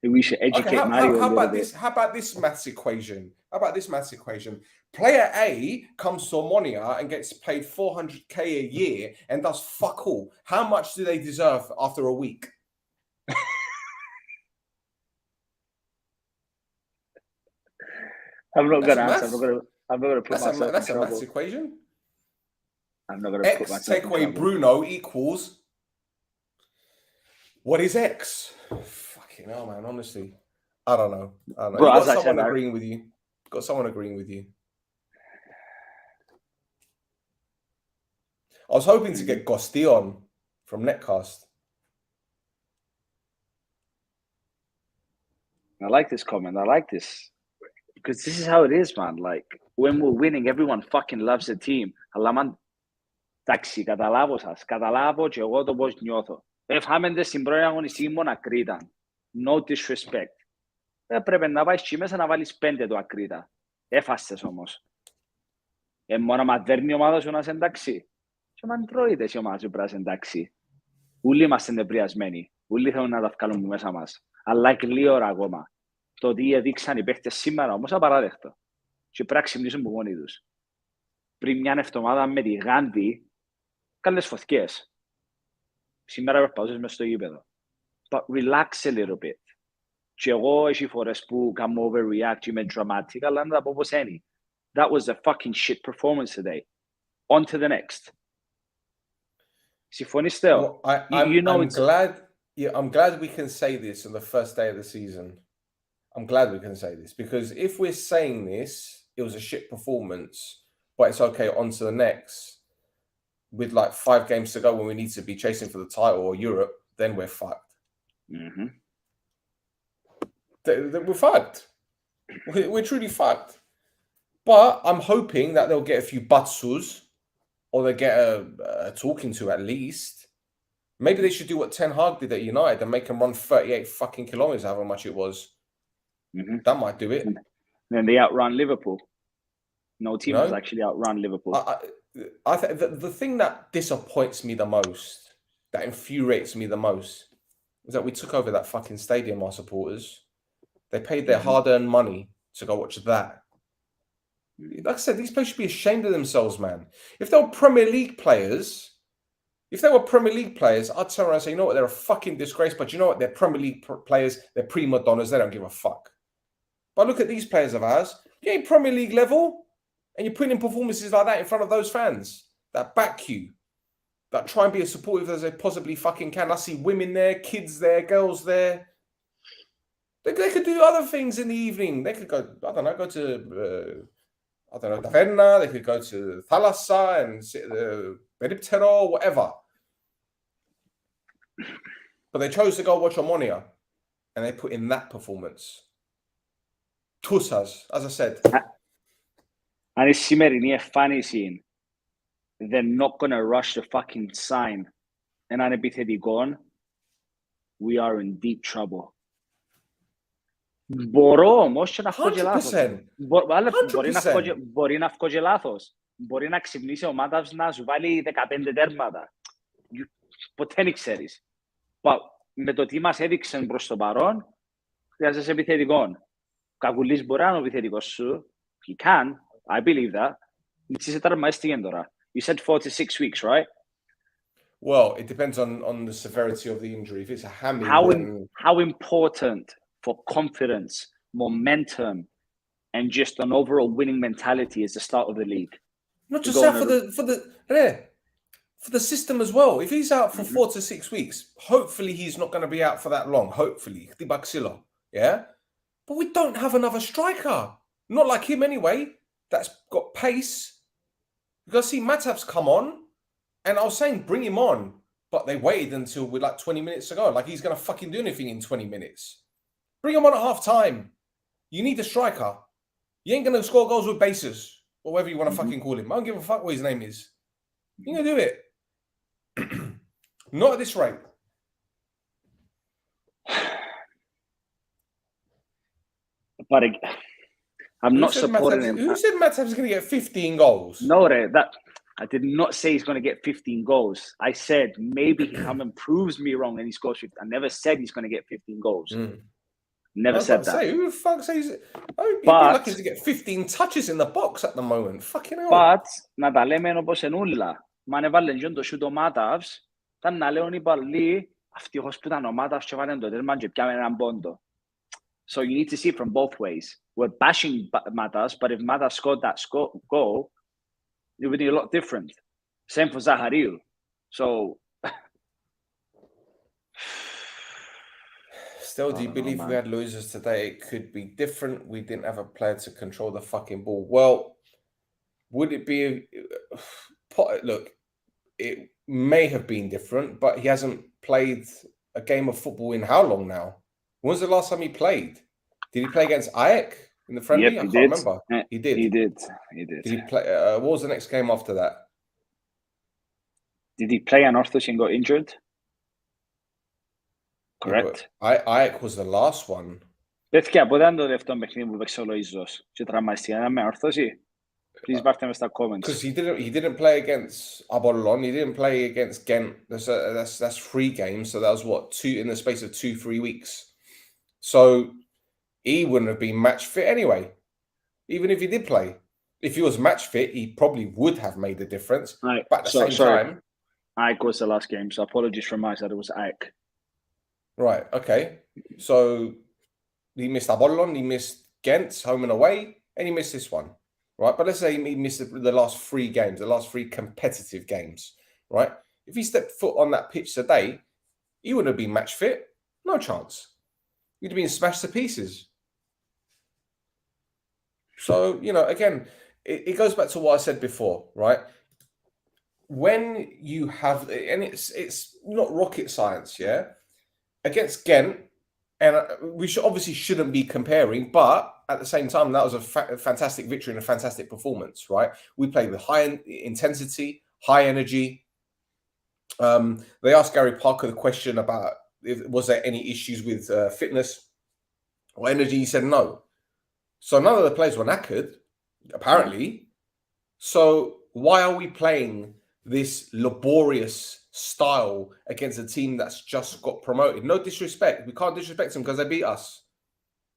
We should educate Mario. How about this? How about this maths equation? Player A comes to Omonoia and gets paid 400k a year and does fuck all. How much do they deserve after a week? I'm not going to answer. I'm not going to put myself in trouble. That's a maths equation. I'm not going to put myself take away Bruno equals... What is X? Fucking hell, man. Honestly, I don't know. Bro, You've got someone agreeing with you. Got someone agreeing with you. I was hoping to get Gosti on from Netcast. I like this comment. I like this. Because this is how it is, man. Like, when we're winning, everyone fucking loves the team. Αλλά man, εντάξει, καταλάβω σας. Καταλάβω και εγώ το πώς νιώθω. Εφάμεντε στην πρώτη αγωνιστική μόνο Ακρίτα. No disrespect. Δεν πρέπει να πάεις και μέσα να βάλεις 5 το Ακρίτα. Έφασες όμως. Μόνο μα δέρνει η ομάδα σου να είσαι εντάξει. Και μα τρώητες η ομάδα σου πρέπει να είσαι εντάξει. Όλοι είμαστε νευριασμένοι. Όλοι θέλουν να τα βγάλουν μέσα μας. Αλλά και λίγη ώρα ακόμα. Το ότι έδειξαν οι παίχτες σήμερα όμως απαράδεκτο. Και πρέπει να ξυπνήσουν από μόνοι τους. Πριν μια εβδομάδα με τη Γάνδη, καλές φωτιές. Σήμερα περπατούσες μες στο γήπεδο. But relax a little bit. Και εγώ έχει φορές που κάνω overreact, είμαι dramatic, αλλά να τα πω πως είναι. That was a fucking shit performance today. On to the next. Συμφωνείς, Theo? I'm glad we can say this on the first day of the season. I'm glad we can say this, because if we're saying this, it was a shit performance, but it's okay, on to the next. With like 5 games to go when we need to be chasing for the title or Europe, then we're fucked. Mm-hmm. We're fucked. We're truly fucked. But I'm hoping that they'll get a few butsus or they get a talking to at least. Maybe they should do what Ten Hag did at United and make them run 38 fucking kilometers, however much it was. That might do it. And then they outrun Liverpool. No team has actually outrun Liverpool. I think the thing that disappoints me the most, that infuriates me the most, is that we took over that fucking stadium, our supporters. They paid their hard-earned money to go watch that. Like I said, these players should be ashamed of themselves, man. If they were Premier League players, I'd turn around and say, you know what, they're a fucking disgrace, but you know what, they're Premier League players, they're prima donnas, they don't give a fuck. But look at these players of ours. You ain't Premier League level, and you're putting in performances like that in front of those fans that back you, that try and be as supportive as they possibly fucking can. I see women there, kids there, girls there. They could do other things in the evening. They could go, I don't know, Taverna, they could go to Thalassa and sit at the Beriptero, whatever. But they chose to go watch Omonoia, and they put in that performance. Tusas, as I said. And it's σημερινή εμφάνιση. They're not going to rush to fucking sign έναν επιθετικό. We are in deep trouble. Μπορώ όμως και να βγω και λάθος. 100%. Μπορεί να βγω και λάθος. Μπορεί να ξυπνήσει η ομάδα να σου βάλει 15 τέρματα. Ποτέ δεν ξέρεις. Με το τι μας έδειξαν προς το παρόν, χρειάζεσαι επιθετικό. Κακουλής μπορεί να είναι ο επιθετικός σου. He can. I believe that. Είσαι τραυματίστηκε τώρα. You said 4 to 6 weeks, right? Well, it depends on the severity of the injury. If it's a hammy, how important for confidence, momentum, and just an overall winning mentality is the start of the league. Not just that, for the system as well. If he's out for 4 to 6 weeks, hopefully he's not going to be out for that long. Hopefully, yeah. But we don't have another striker, not like him anyway. That's got pace. Because see, Matap's come on, and I was saying bring him on, but they waited until we're like 20 minutes ago. Like he's going to fucking do anything in 20 minutes. Bring him on at half time. You need a striker. You ain't going to score goals with bases, or whatever you want to fucking call him. I don't give a fuck what his name is. You going to do it. Not at this rate. But I'm not supporting him. Who said Matap's going to get 15 goals? No, I did not say he's going to get 15 goals. I said maybe he come and proves me wrong and he scores 15. I never said he's going to get 15 goals. Never said that. Who the fuck says it? I'd be lucky to get 15 touches in the box at the moment. Fucking hell. But να τα λέμε όπως ενούλα. Μα αν έβαλε το σούτ ο Μάταυς, ήταν να λέουν οι παλιοί αυτοί που ήταν ο Μάταυς και βάλουν το τέρμα και πιάμε έναν πόντο. So you need to see it from both ways. We're bashing Matas, but if Matas scored that goal, it would be a lot different. Same for Zahariu. So, still, do you believe we had losers today? It could be different. We didn't have a player to control the fucking ball. Well, would it be? Look, it may have been different, but he hasn't played a game of football in how long now? When was the last time he played? Did he play against Ajax in the friendly? Yep, I can't remember. He did. He did. Did he play? What was the next game after that? Did he play Anorthos and got injured? Correct. Ajax was the last one. Παιδιά, πότε ήταν το δεύτερο παιχνίδι που παίξε ο Λοΐζος και τραυματίστηκε με όρθωση? Please πάρτε με στα comments. Because he didn't play against Apollon. He didn't play against Ghent. That's 3 games. So that was what, 2 in the space of 2-3 weeks. So he wouldn't have been match fit anyway. Even if he did play, if he was match fit, he probably would have made a difference. Right. But at the same time, Ike was the last game. So apologies from my side. It was Ike. Right. Okay. So he missed Apollon. He missed Ghent home and away, and he missed this one. Right, but let's say he missed the last 3 games, the last 3 competitive games, right? If he stepped foot on that pitch today, he wouldn't have been match fit. No chance. He'd have been smashed to pieces. So, again, it goes back to what I said before, right? When you have, and it's not rocket science, yeah? Against Ghent, and we obviously shouldn't be comparing, but at the same time, that was a fantastic victory and a fantastic performance, right? We played with high intensity, high energy. They asked Gary Parker the question about was there any issues with fitness or energy. He said no. So none of the players were knackered, apparently. So why are we playing this laborious style against a team that's just got promoted? No disrespect. We can't disrespect them because they beat us.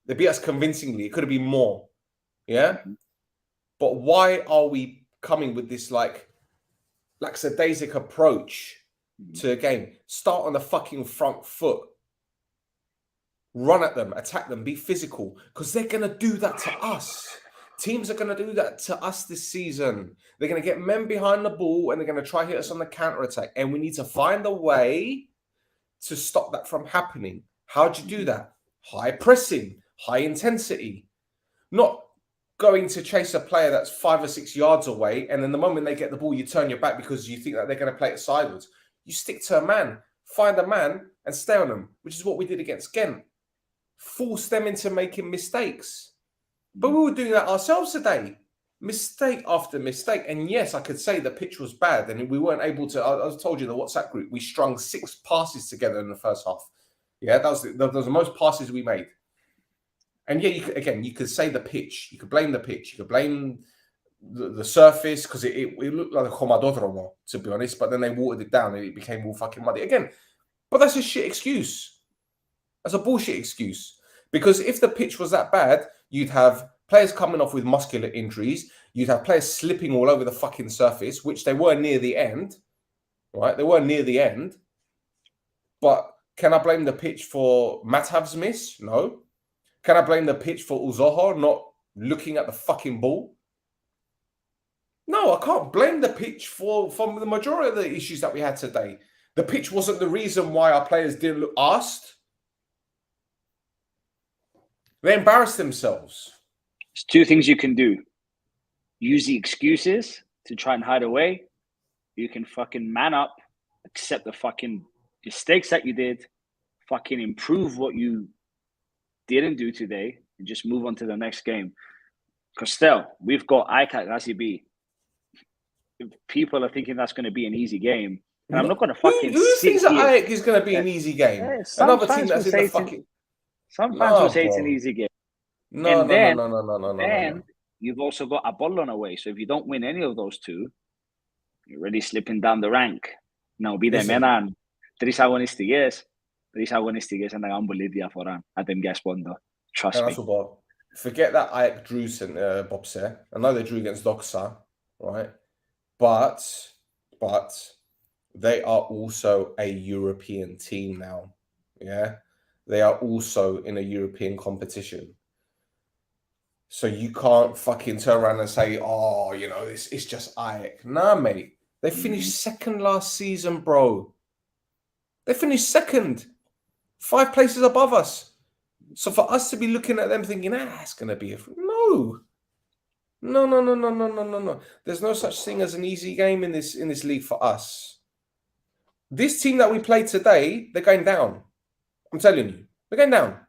They beat us convincingly. It could have been more. Yeah? But why are we coming with this lackadaisic approach to a game? Start on the fucking front foot. Run at them, attack them, be physical. Because they're going to do that to us. Teams are going to do that to us this season. They're going to get men behind the ball and they're going to try hit us on the counter-attack. And we need to find a way to stop that from happening. How do you do that? High pressing, high intensity. Not going to chase a player that's 5 or 6 yards away, and then the moment they get the ball, you turn your back because you think that they're going to play it sideways. You stick to a man, find a man, and stay on them, which is what we did against Ghent. Force them into making mistakes. But we were doing that ourselves today. Mistake after mistake. And yes, I could say the pitch was bad, and we weren't able to. I told you in the WhatsApp group, we strung 6 passes together in the first half. Yeah, that was the most passes we made. And yeah, you could say the pitch. You could blame the pitch. You could blame the surface because it looked like a comadodromo, to be honest. But then they watered it down and it became all fucking muddy again. But that's a shit excuse. That's a bullshit excuse. Because if the pitch was that bad, you'd have players coming off with muscular injuries. You'd have players slipping all over the fucking surface, which they were near the end. Right? They were near the end. But can I blame the pitch for Matav's miss? No. Can I blame the pitch for Uzoho not looking at the fucking ball? No, I can't blame the pitch for the majority of the issues that we had today. The pitch wasn't the reason why our players didn't look arsed. They embarrassed themselves. There's 2 things you can do. Use the excuses to try and hide away. You can fucking man up, accept the fucking mistakes that you did, fucking improve what you didn't do today, and just move on to the next game. Because still, we've got AEK at Razi B. If people are thinking that's going to be an easy game, and I'm not going to fucking who thinks that AEK is going to be an easy game? Another team that's in the fucking... Some fans will say it's an easy game. No. And you've also got Apollon away. So if you don't win any of those 2, you're already slipping down the rank. Now, be there, man. 3 agonistiges and I'm Bolivia for at them gas bond. Trust me. About, forget that AEK drew Bob said. I know they drew against Doxa, right? But they are also a European team now. Yeah. They are also in a European competition. So you can't fucking turn around and say, oh, it's just AEK. Nah, mate. They finished second last season, bro. They finished second. 5 places above us. So for us to be looking at them thinking, it's going to be No. There's no such thing as an easy game in this league for us. This team that we played today, they're going down. I'm telling you. They're going down.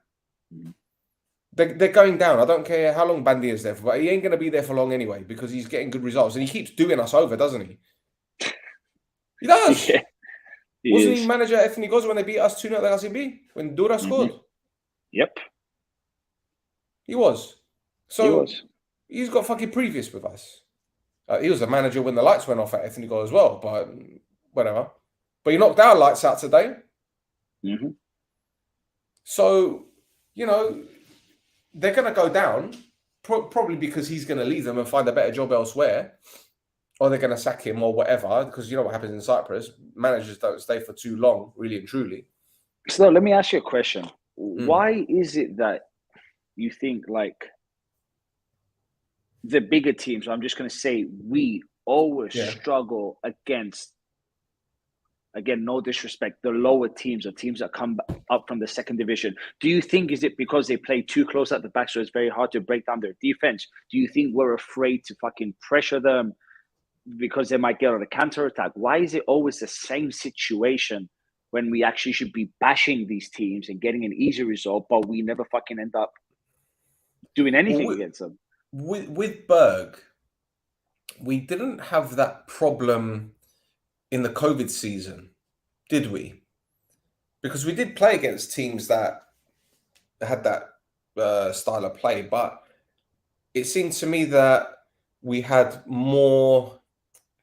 They're going down. I don't care how long Bandy is there for, but he ain't going to be there for long anyway because he's getting good results. And he keeps doing us over, doesn't he? He does. Yeah. Wasn't he manager at Ethnic when they beat us 2-0 at the RCB? When Dura scored? Yep. He was. So he's got fucking previous with us. He was a manager when the lights went off at Ethnic as well, but whatever. But he knocked our lights out today. Mm-hmm. So, they're going to go down, probably because he's going to leave them and find a better job elsewhere. Or they're going to sack him or whatever, because you know what happens in Cyprus. Managers don't stay for too long, really and truly. So let me ask you a question. Why is it that you think the bigger teams, I'm just going to say we always struggle against, again, no disrespect, the lower teams or teams that come up from the second division? Do you think, is it because they play too close at the back so it's very hard to break down their defense? Do you think we're afraid to fucking pressure them because they might get on a counter-attack? Why is it always the same situation when we actually should be bashing these teams and getting an easy result, but we never fucking end up doing anything against them? With Berg, we didn't have that problem in the COVID season, did we? Because we did play against teams that had that style of play, but it seemed to me that we had more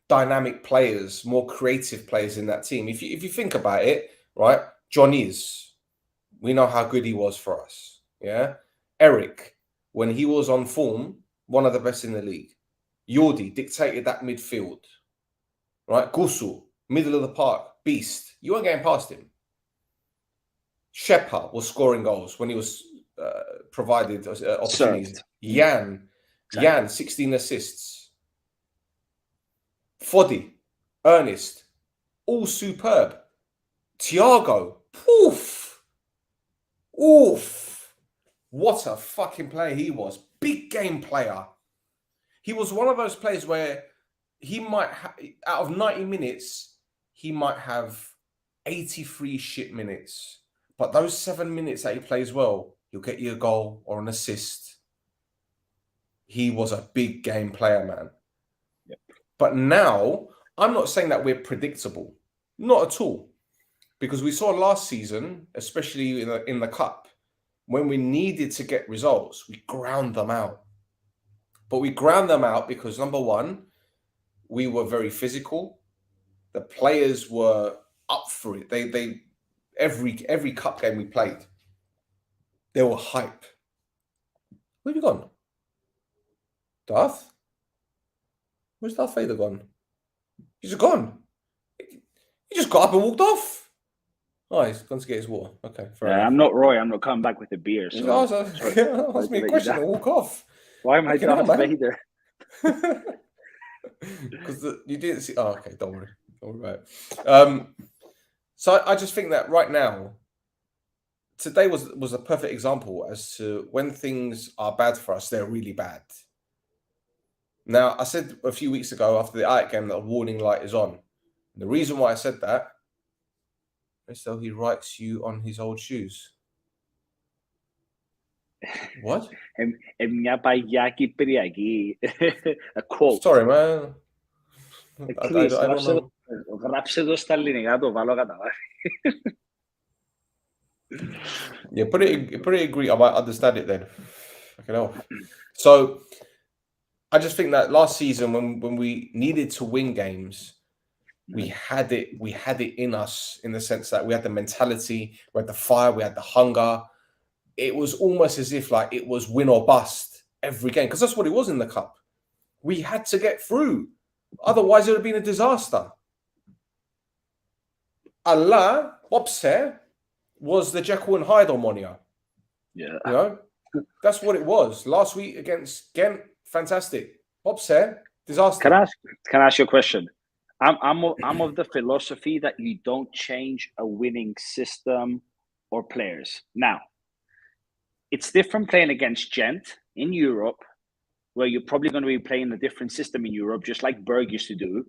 dynamic players, more creative players in that team. If you think about it, right? John we know how good he was for us. Yeah. Eric, when he was on form, one of the best in the league. Yordi dictated that midfield. Right? Gusu, middle of the park, beast. You weren't getting past him. Shepherd was scoring goals when he was provided opportunities. Jan, 16 assists. Foddy, Ernest, all superb. Thiago, poof. Oof. What a fucking player he was. Big game player. He was one of those players where he might, out of 90 minutes, he might have 83 shit minutes. But those 7 minutes that he plays well, he'll get you a goal or an assist. He was a big game player, man. Yep. But now, I'm not saying that we're predictable. Not at all. Because we saw last season, especially in the Cup, when we needed to get results, we ground them out. But we ground them out because, number one, we were very physical. The players were up for it. They every cup game we played, they were hype. Where have you gone? Darth? Where's Darth Vader gone? He's gone. He just got up and walked off. Oh, he's gone to get his water. Okay, fair enough. I'm not Roy. I'm not coming back with a beer. So ask me a question and walk off. Why am I Darth Vader? Because you didn't see. Oh, okay. Don't worry. Don't worry about it. So I just think that right now, today was a perfect example as to when things are bad for us, they're really bad. Now, I said a few weeks ago after the Ajax game that a warning light is on. And the reason why I said that is so he writes you on his old shoes. What? A quote. Sorry, man. I don't know. Γράψε το στα ελληνικά, το βάλω κατά βάση. Yeah, put it in Greek. I might understand it then. Fucking hell. So I just think that last season when we needed to win games, we had it in us in the sense that we had the mentality, we had the fire, we had the hunger. It was almost as if like it was win or bust every game, because that's what it was in the cup. We had to get through. Otherwise, it would have been a disaster. Allah, Bobse, was the Jekyll and Hyde Omonoia. Yeah. You know? That's what it was. Last week against Ghent, fantastic. Bobse, disaster. Can I ask you a question? I'm of the philosophy that you don't change a winning system or players. Now, it's different playing against Gent in Europe, where you're probably going to be playing a different system in Europe, just like Berg used to do.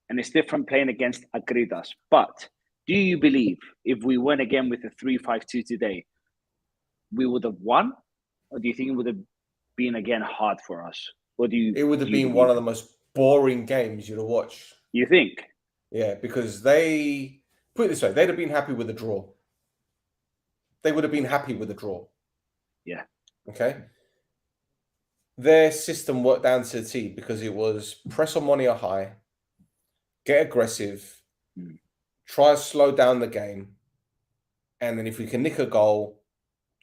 And it's different playing against Akritas. But do you believe if we went again with a 3-5-2 today, we would have won? Or do you think it would have been again hard for us? Or it would have been one of the most boring games you'd have watched. You think? Yeah, because they, put it this way, they'd have been happy with a draw. They would have been happy with a draw. Yeah. Okay. Their system worked down to the T because it was press Omonoia high, get aggressive, try to slow down the game, and then if we can nick a goal,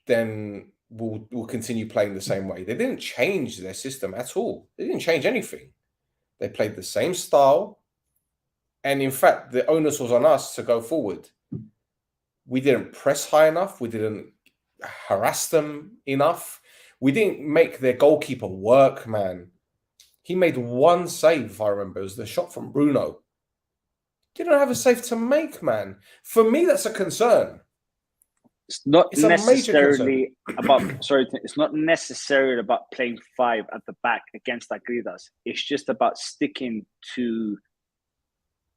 then we'll continue playing the same way. They didn't change their system at all. They didn't change anything. They played the same style, and in fact, the onus was on us to go forward. We didn't press high enough. We didn't harass them enough. We didn't make their goalkeeper work, man. He made one save, if I remember. It was the shot from Bruno. Didn't have a save to make, man. For me, that's a concern. It's not It's a necessarily about. Sorry, it's not necessarily about playing five at the back against Akritas. It's just about sticking to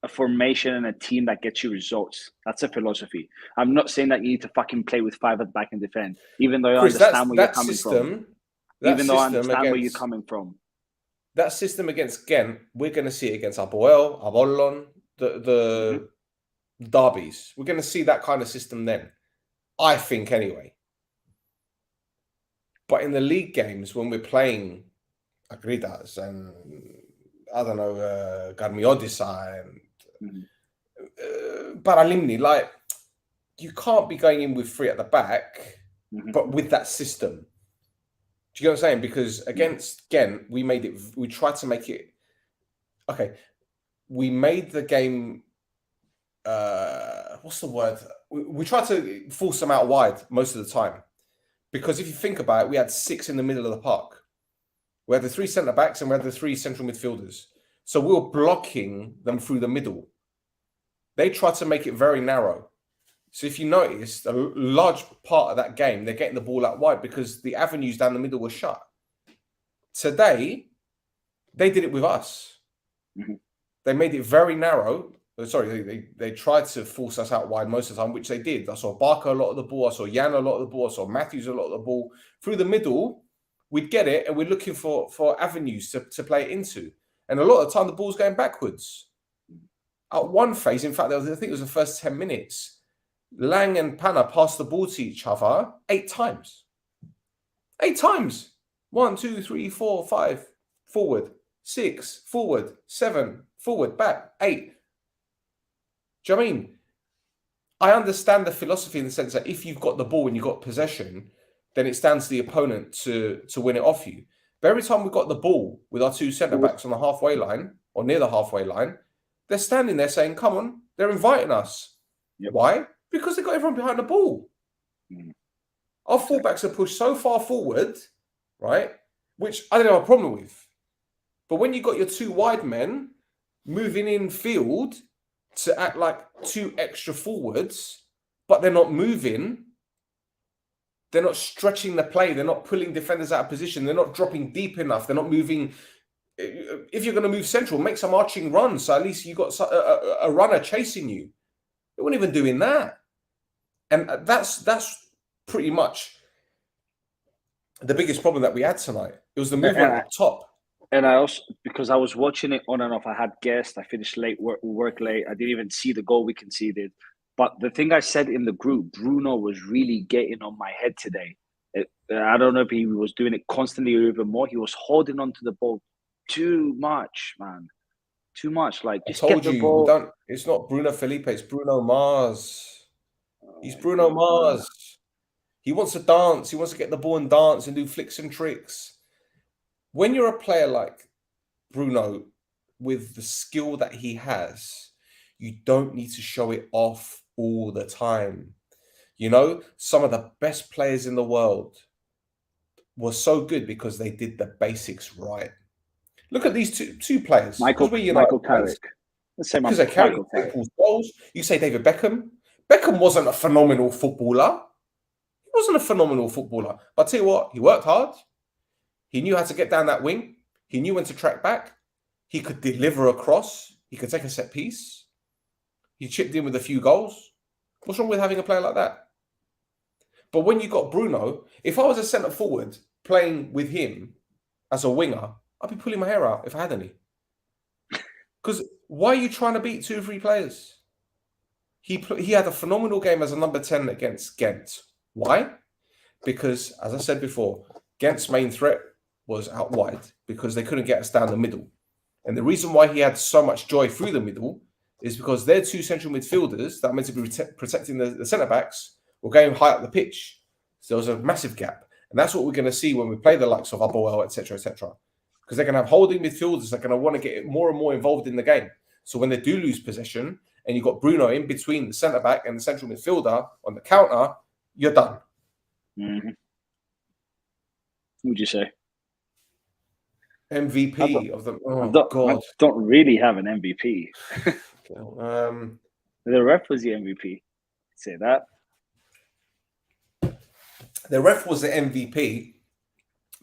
a formation and a team that gets you results. That's a philosophy. I'm not saying that you need to fucking play with five at the back and defend, even though I understand where you're coming from. Even though I understand where you're coming from. That system against Ghent, we're going to see it against Apoel, Apollon, the derbies. We're going to see that kind of system then, I think, anyway. But in the league games, when we're playing Akritas and I don't know, Garmiodisa and Paralimni, like you can't be going in with 3 at the back, but with that system. Do you get what I'm saying? Because against Ghent, we tried to make it. Okay, we made the game. What's the word? We tried to force them out wide most of the time. Because if you think about it, we had 6 in the middle of the park. We had the 3 centre backs and we had the 3 central midfielders. So we were blocking them through the middle. They tried to make it very narrow. So if you noticed, a large part of that game, they're getting the ball out wide because the avenues down the middle were shut. Today, they did it with us. They made it very narrow. Sorry, they tried to force us out wide most of the time, which they did. I saw Barker a lot of the ball. I saw Jan a lot of the ball. I saw Matthews a lot of the ball. Through the middle, we'd get it, and we're looking for avenues to play it into. And a lot of the time, the ball's going backwards. At one phase, in fact, I think it was the first 10 minutes, Lang and Pana passed the ball to each other 8 times. 8 times. 1, 2, 3, 4, 5, forward. 6, forward. 7, forward, back. 8. Do you know what I mean? I understand the philosophy in the sense that if you've got the ball and you've got possession, then it's down to the opponent to win it off you. But every time we've got the ball with our 2 centre-backs on the halfway line or near the halfway line, they're standing there saying, come on, they're inviting us. Yep. Why? Because they've got everyone behind the ball. Our fullbacks are pushed so far forward, right, which I don't have a problem with. But when you've got your 2 wide men moving in field to act like 2 extra forwards, but they're not moving. They're not stretching the play. They're not pulling defenders out of position. They're not dropping deep enough. They're not moving. If you're going to move central, make some arching runs. So at least you've got a runner chasing you. They weren't even doing that. And that's pretty much the biggest problem that we had tonight. It was the movement up top. And I also, because I was watching it on and off, I had guests. I finished late, work late. I didn't even see the goal we conceded. But the thing I said in the group, Bruno was really getting on my head today. I don't know if he was doing it constantly or even more. He was holding on to the ball too much, man. Too much. Like, just I told get the you, ball. It's not Bruno Felipe, it's Bruno Mars. He's Bruno Mars. He wants to dance. He wants to get the ball and dance and do flicks and tricks. When you're a player like Bruno, with the skill that he has, you don't need to show it off all the time. You know, some of the best players in the world were so good because they did the basics right. Look at these two players. Michael Carrick. Let's say because they carry people's goals. You say David Beckham. Beckham wasn't a phenomenal footballer. He wasn't a phenomenal footballer. But I'll tell you what, he worked hard. He knew how to get down that wing. He knew when to track back. He could deliver a cross. He could take a set piece. He chipped in with a few goals. What's wrong with having a player like that? But when you got Bruno, if I was a centre forward playing with him as a winger, I'd be pulling my hair out if I had any. Because why are you trying to beat 2 or 3 players? He had a phenomenal game as a number 10 against Ghent. Why? Because, as I said before, Ghent's main threat was out wide because they couldn't get us down the middle. And the reason why he had so much joy through the middle is because their 2 central midfielders that are meant to be protecting the centre-backs were going high up the pitch. So there was a massive gap. And that's what we're going to see when we play the likes of Aboel, etc., etc. Because they're going to have holding midfielders that are going to want to get more and more involved in the game. So when they do lose possession and you've got Bruno in between the centre-back and the central midfielder on the counter, you're done. Mm-hmm. What would you say? MVP of the... Oh, God. I don't really have an MVP. The ref was the MVP. Say that. The ref was the MVP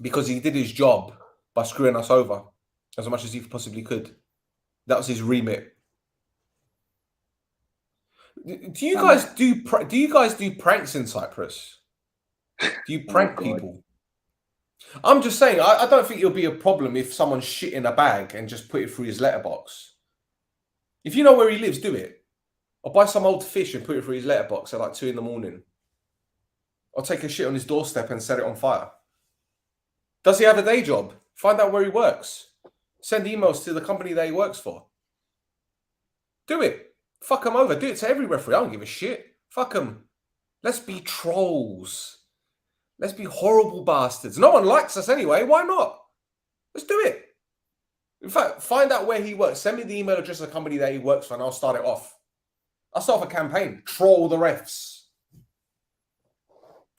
because he did his job by screwing us over as much as he possibly could. That was his remit. Do you guys do pranks in Cyprus? Do you prank people? I'm just saying, I don't think it'll be a problem if someone shit in a bag and just put it through his letterbox. If you know where he lives, do it. Or buy some old fish and put it through his letterbox at like 2 a.m. Or take a shit on his doorstep and set it on fire. Does he have a day job? Find out where he works. Send emails to the company that he works for. Do it. Fuck him over. Do it to every referee. I don't give a shit. Fuck him. Let's be trolls. Let's be horrible bastards. No one likes us anyway. Why not? Let's do it. In fact, find out where he works. Send me the email address of the company that he works for and I'll start it off. I'll start off a campaign. Troll the refs.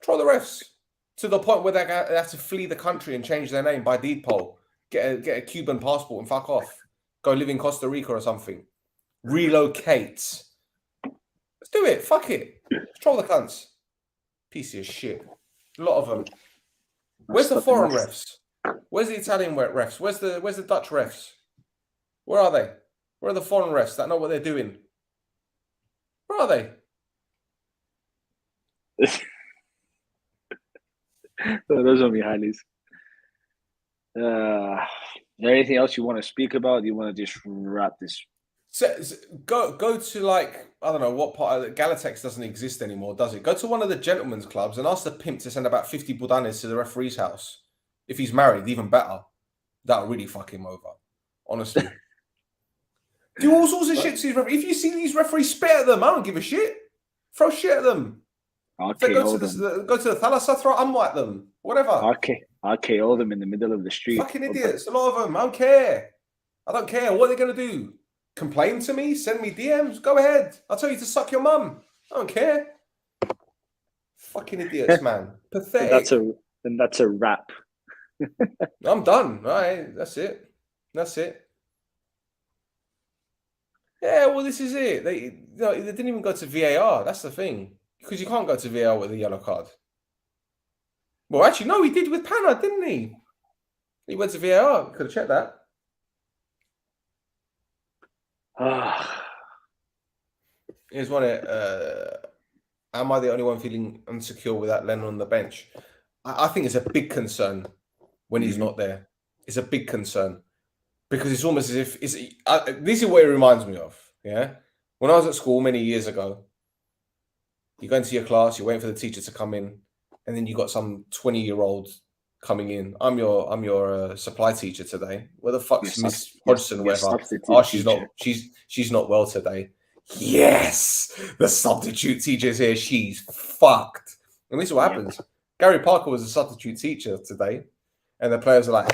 Troll the refs. To the point where they have to flee the country and change their name by deed poll. Get a Cuban passport and fuck off. Go live in Costa Rica or something. Relocate. Let's do it. Fuck it. Let's troll the cunts. Piece of shit. A lot of them. Where's the foreign refs? Where's the Italian refs? Where's the Dutch refs? Where are they? Where are the foreign refs that know what they're doing? Where are they? Those are Mihailis. Anything else you want to speak about? Do you want to just wrap this? So go to, like, I don't know what part of Galatex doesn't exist anymore, does it? Go to one of the gentlemen's clubs and ask the pimp to send about 50 budanes to the referee's house. If he's married, even better. That'll really fuck him over. Honestly. Do all sorts of shit to these referees. If you see these referees, spit at them. I don't give a shit. Throw shit at them. Go to the Thalasatra, unwipe them. Whatever. I'll KO them in the middle of the street. Fucking idiots. A lot of them. I don't care. I don't care. What are they going to do? Complain to me? Send me DMs? Go ahead. I'll tell you to suck your mum. I don't care. Fucking idiots, man. Pathetic. That's a wrap. I'm done. All right. That's it. That's it. Yeah, well, this is it. They didn't even go to VAR. That's the thing. Because you can't go to VAR with a yellow card. Well, actually, no, he did with Panna, didn't he? He went to VAR. Could have checked that. Here's one. Am I the only one feeling insecure without Lennon on the bench? I think it's a big concern when he's not there. It's a big concern. Because it's almost as if... this is what it reminds me of. Yeah? When I was at school many years ago, you go into your class, you're waiting for the teacher to come in, and then you got some 20-year-old coming in. I'm your supply teacher today. Where the fuck's Miss Hodgson? Whatever. Oh, she's not well today. Yes, the substitute teacher's here. She's fucked. And this is what happens. Gary Parker was a substitute teacher today, and the players are like,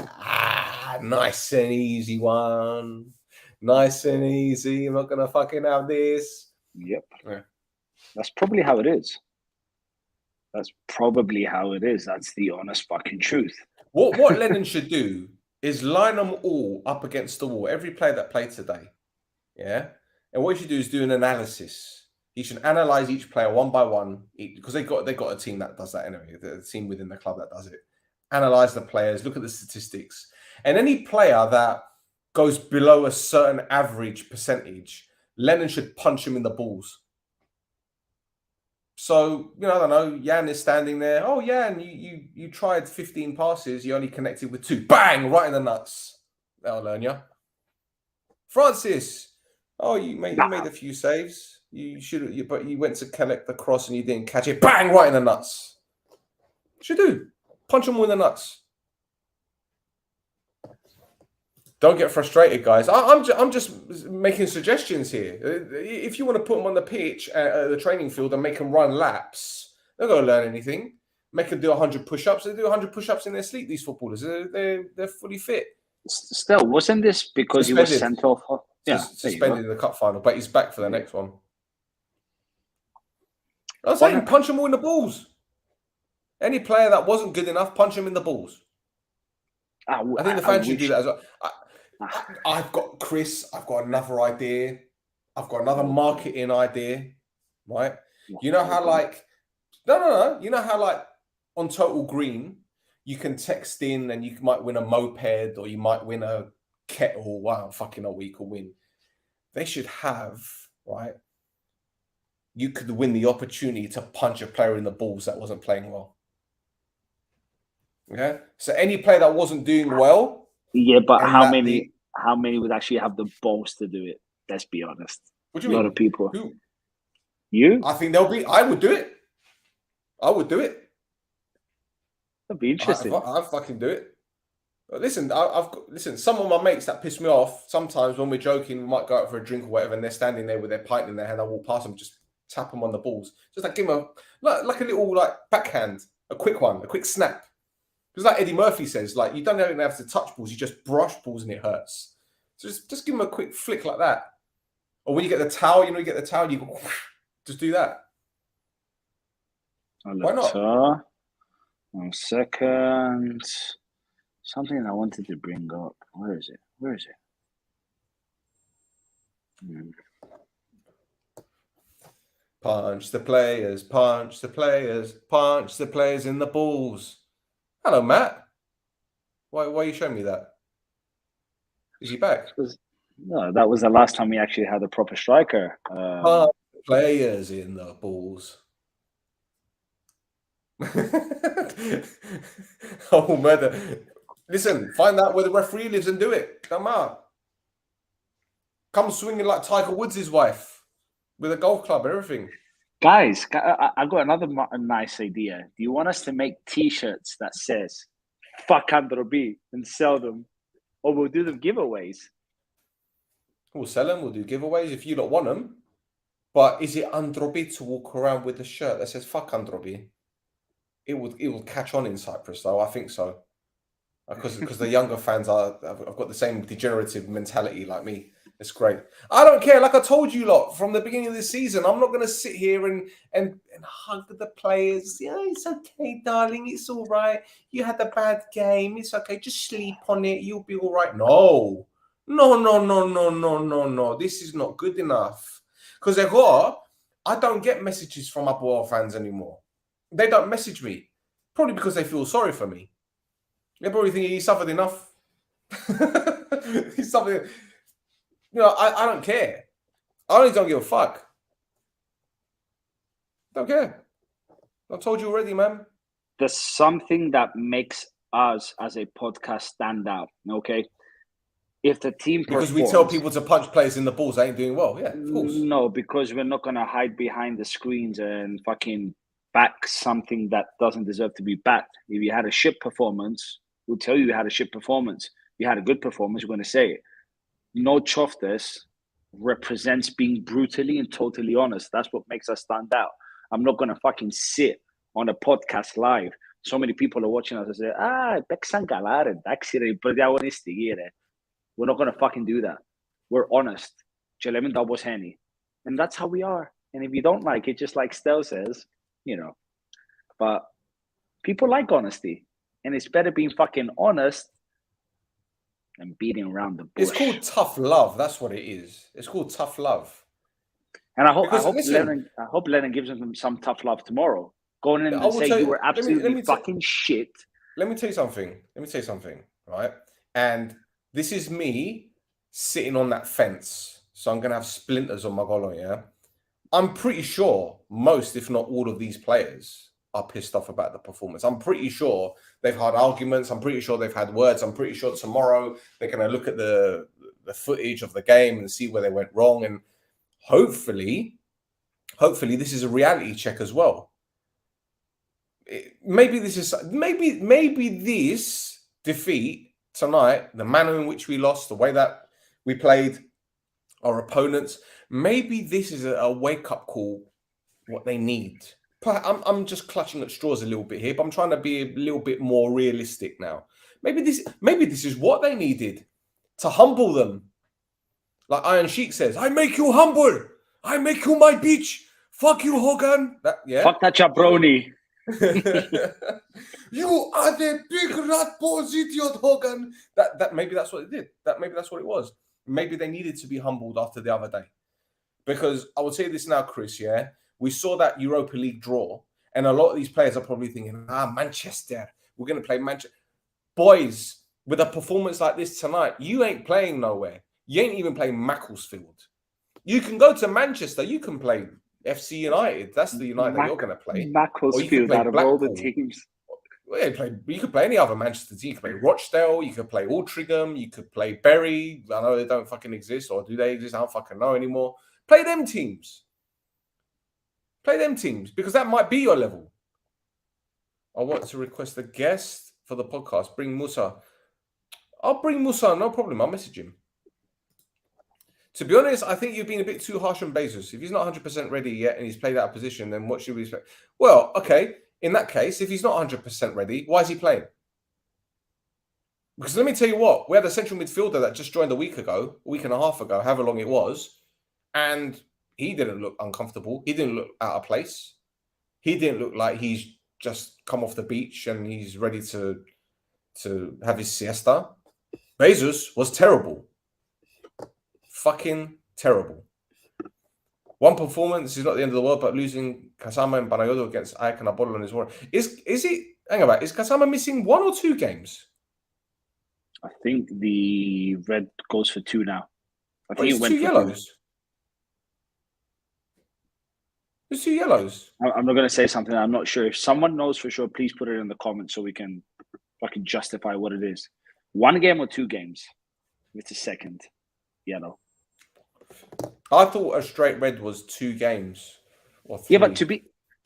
nice and easy one, nice and easy. I'm not gonna fucking have this. Yep. Yeah. That's probably how it is. That's the honest fucking truth. What Lennon should do is line them all up against the wall. Every player that played today. Yeah. And what he should do is do an analysis. He should analyze each player one by one, because they got a team that does that anyway. The team within the club that does it. Analyze the players, look at the statistics. And any player that goes below a certain average percentage, Lennon should punch him in the balls. So, I don't know, Jan is standing there. Oh, Jan, you tried 15 passes. You only connected with 2. Bang! Right in the nuts. That'll learn you. Francis. Oh, you made a few saves. But you went to collect the cross and you didn't catch it. Bang! Right in the nuts. What you do? Punch them all in the nuts. Don't get frustrated, guys. I'm just making suggestions here. If you want to put them on the pitch at the training field and make them run laps, they're going to learn anything. Make them do 100 push-ups. They do 100 push-ups in their sleep, these footballers. They're fully fit. Still, wasn't this because he was sent off? Yeah, suspended in the cup final, but he's back for the next one. I was saying, punch them all in the balls. Any player that wasn't good enough, punch him in the balls. I think the fans should do that as well. I've got Chris. I've got another idea. I've got another marketing idea, right? You know how no. You know how on Total Green, you can text in and you might win a moped or you might win a kettle. Wow, fucking know what you could win. They should have, right? You could win the opportunity to punch a player in the balls that wasn't playing well. Okay, so any player that wasn't doing well. Yeah, but how many would actually have the balls to do it? Let's be honest. What do A you lot mean? of people. Who? You? I think they'll be. I would do it. I would do it. That'd be interesting. I fucking do it. But listen, listen. Some of my mates that piss me off. Sometimes when we're joking, we might go out for a drink or whatever, and they're standing there with their pint in their hand. I walk past them, just tap them on the balls, just like give them like a little like backhand, a quick one, a quick snap. Because like Eddie Murphy says, like you don't even have to touch balls, you just brush balls and it hurts. So just give them a quick flick like that. Or when you get the towel, you get the towel, you go, just do that. Why not? 1 second. Something I wanted to bring up. Where is it? Punch the players, punch the players, punch the players in the balls. Hello, Matt. Why are you showing me that? Is he back? No, that was the last time we actually had a proper striker. Punch the players in the balls. Oh, murder. Listen, find out where the referee lives and do it. Come on. Come swinging like Tiger Woods' wife with a golf club and everything. Guys, I got another nice idea. Do you want us to make T-shirts that says "fuck Androbi" and sell them, or we'll do them giveaways? We'll sell them. We'll do giveaways if you don't want them. But is it Androbi to walk around with a shirt that says "fuck Androbi"? It will catch on in Cyprus, though. I think so, because the younger fans have got the same degenerative mentality like me. It's great. I don't care. Like I told you lot from the beginning of the season, I'm not going to sit here and hug the players. Yeah, it's okay, darling. It's all right. You had a bad game. It's okay. Just sleep on it. You'll be all right. No. This is not good enough. Because I don't get messages from Apoel fans anymore. They don't message me. Probably because they feel sorry for me. They probably think he suffered enough. He suffered. I don't care. I honestly don't give a fuck. Don't care. I told you already, man. There's something that makes us as a podcast stand out, okay? If the team because we tell people to punch players in the balls, they ain't doing well. Yeah, of course. No, because we're not going to hide behind the screens and fucking back something that doesn't deserve to be backed. If you had a shit performance, we'll tell you had a shit performance. If you had a good performance, we're going to say it. No Choftes represents being brutally and totally honest. That's what makes us stand out. I'm not going to fucking sit on a podcast live. So many people are watching us and say, we're not going to fucking do that. We're honest. And that's how we are. And if you don't like it, just like Stel says, but people like honesty. And it's better being fucking honest and beating around the bush. It's called tough love. That's what it is. It's called tough love. And I hope Lennon gives him some tough love tomorrow. Going in and saying you were absolutely fucking shit. Let me tell you something. Right? And this is me sitting on that fence. So I'm going to have splinters on my golon, yeah? I'm pretty sure most, if not all of these players are pissed off about the performance. I'm pretty sure they've had arguments. I'm pretty sure they've had words. I'm pretty sure tomorrow they're going to look at the footage of the game and see where they went wrong. And hopefully this is a reality check as well. Maybe this defeat tonight, the manner in which we lost, the way that we played our opponents, maybe this is a wake-up call, what they need. I'm just clutching at straws a little bit here, but I'm trying to be a little bit more realistic now. Maybe this is what they needed to humble them. Like Iron Sheik says, I make you humble. I make you my bitch. Fuck you, Hogan. Fuck that jabroni. You are the big rat balls idiot, Hogan. That maybe that's what it did. Maybe that's what it was. Maybe they needed to be humbled after the other day. Because I will say this now, Chris, yeah? We saw that Europa League draw, and a lot of these players are probably thinking, Manchester, we're going to play Manchester. Boys, with a performance like this tonight, you ain't playing nowhere. You ain't even playing Macclesfield. You can go to Manchester. You can play FC United. That's the United that you're going to play. Macclesfield out of all the teams. Well, you could play any other Manchester team. You could play Rochdale. You could play Altrincham. You could play Bury. I know they don't fucking exist, or do they exist? I don't fucking know anymore. Play them teams. Play them teams because that might be your level. I want to request a guest for the podcast. Bring Musa. I'll bring Musa. No problem. I'll message him. To be honest, I think you've been a bit too harsh on Bezos. If he's not 100% ready yet and he's played out of position, then what should we expect? Well, okay. In that case, if he's not 100% ready, why is he playing? Because let me tell you what, we had a central midfielder that just joined a week and a half ago, however long it was, and he didn't look uncomfortable. He didn't look out of place. He didn't look like he's just come off the beach and he's ready to have his siesta. Bezos was terrible. Fucking terrible. One performance is not the end of the world, but losing Kasama and Banayodo against Ayak and Apollo on his war. Is it? Hang about. Is Kasama missing 1 or 2 games? I think the red goes for 2 now. I think It's it went 2 for yellows. There's 2 yellows. I'm not going to say something I'm not sure. If someone knows for sure, please put it in the comments so we can fucking justify what it is. 1 game or 2 games? It's a second yellow. I thought a straight red was 2 games or 3. Yeah, but to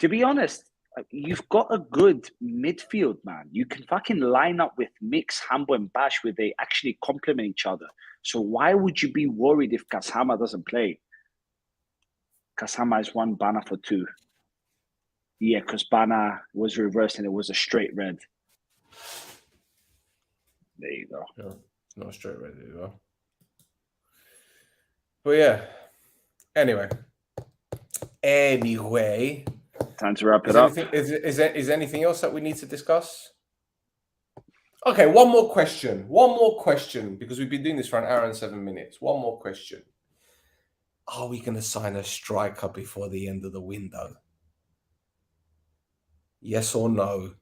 be honest, you've got a good midfield, man. You can fucking line up with Mix, Hambo, and Bash where they actually complement each other. So why would you be worried if Kasama doesn't play? Kasama is 1, Bana for 2. Yeah, because Bana was reversed and it was a straight red. There you go. Yeah, it's not a straight red either. But yeah. Anyway. Time to wrap it up. Is there anything else that we need to discuss? Okay, one more question. Because we've been doing this for 1 hour and 7 minutes. One more question. Are we going to sign a striker before the end of the window? Yes or no?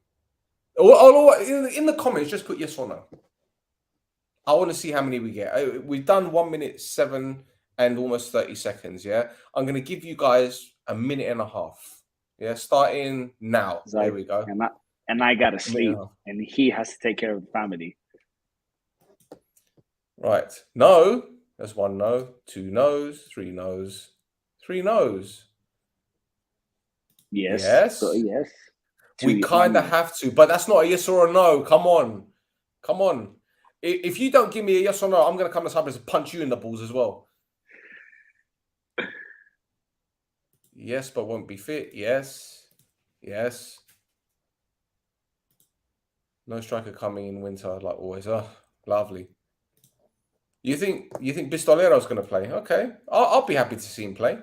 In the comments, just put yes or no. I want to see how many we get. We've done 1 minute 7 and almost 30 seconds, yeah? I'm going to give you guys a minute and a half. Yeah, starting now. There we go. And I got to sleep, and he has to take care of the family. Right. No. That's 1 no. 2 no's. 3 no's. 3 no's. Yes. Yes. So, yes. We kind of have to, but that's not a yes or a no. Come on. If you don't give me a yes or no, I'm going to come as hard as punch you in the balls as well. Yes, but won't be fit. Yes. No striker coming in winter, like always. Oh, lovely. You think Pistolero's going to play? Okay, I'll be happy to see him play.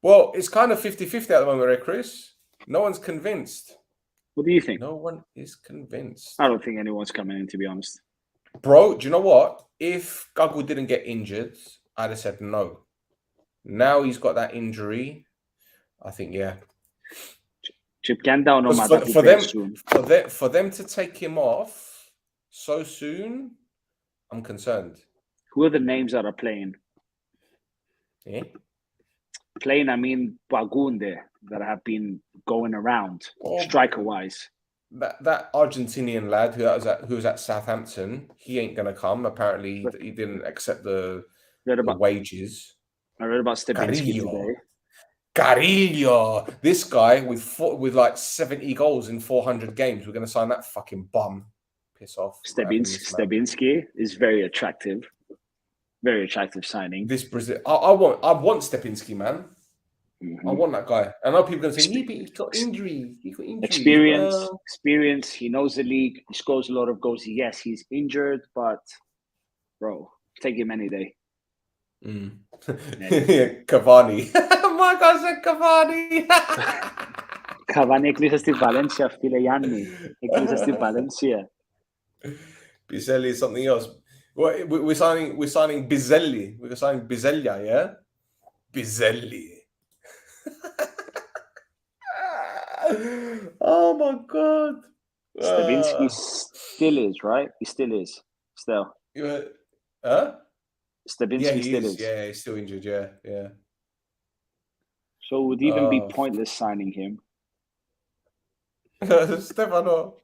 Well, it's kind of 50-50 at the moment, right, Chris? No one's convinced. What do you think? No one is convinced. I don't think anyone's coming in, to be honest. Bro, do you know what? If Gagu didn't get injured, I'd have said no. Now he's got that injury. I think, yeah. For them to take him off so soon, I'm concerned. Who are the names that are playing? Yeah. Playing, I mean, Bagunde, that have been going around, striker-wise. That Argentinian lad who was at Southampton, he ain't going to come. Apparently, he didn't accept the wages. I read about Stebinski today. Carillo. This guy with like 70 goals in 400 games. We're going to sign that fucking bum. Piss off. Stebinski is very attractive. Very attractive signing. This Brazil, I want Stepinski, man. Mm-hmm. I want that guy. I know people are going to say, yeah, but he's got injuries. Experience. He knows the league. He scores a lot of goals. Yes, he's injured, but bro, take him any day. Cavani. My God, said Cavani. Cavani εκκλείσαστε Valencia, φίλε Γιάννη. Εκκλείσαστε Valencia. Bizelli is something else. We're signing Bizelli. We're signing Bizelia, yeah? Bizelli. Oh my God. Stebinski still is, right? He still is. Still. Huh? Stebinski still is. Yeah, he's still injured, yeah. So it would even be pointless signing him. Stefano.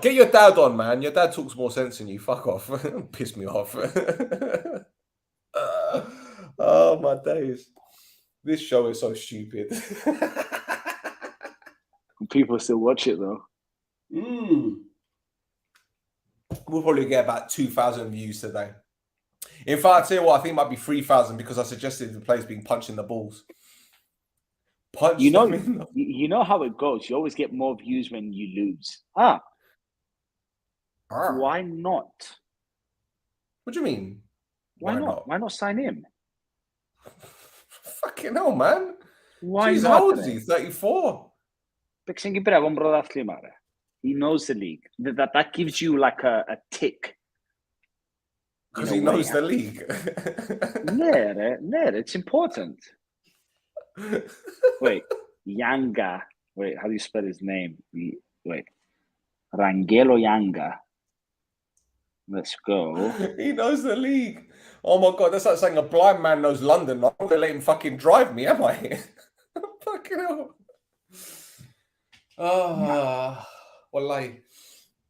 Get your dad on, man. Your dad talks more sense than you. Fuck off. Piss me off. Oh, my days. This show is so stupid. People still watch it though. We'll probably get about 2,000 views today. In fact, I'll tell you what, I think it might be 3,000 because I suggested the players being punched in the balls. Punch You know, them in the... you know how it goes. You always get more views when you lose. Why not? What do you mean? Why not? Why not sign him? Fucking hell, man. Why Jeez, not? how old is he? 34? He knows the league. That gives you like a tick. Because he knows the league. It's important. Wait, Yanga. Wait, how do you spell his name? Wait, Rangelo Yanga. Let's go. He knows the league. Oh my God, that's like saying a blind man knows London. I'm not going to let him fucking drive me, am I? Fucking hell. Wallahi.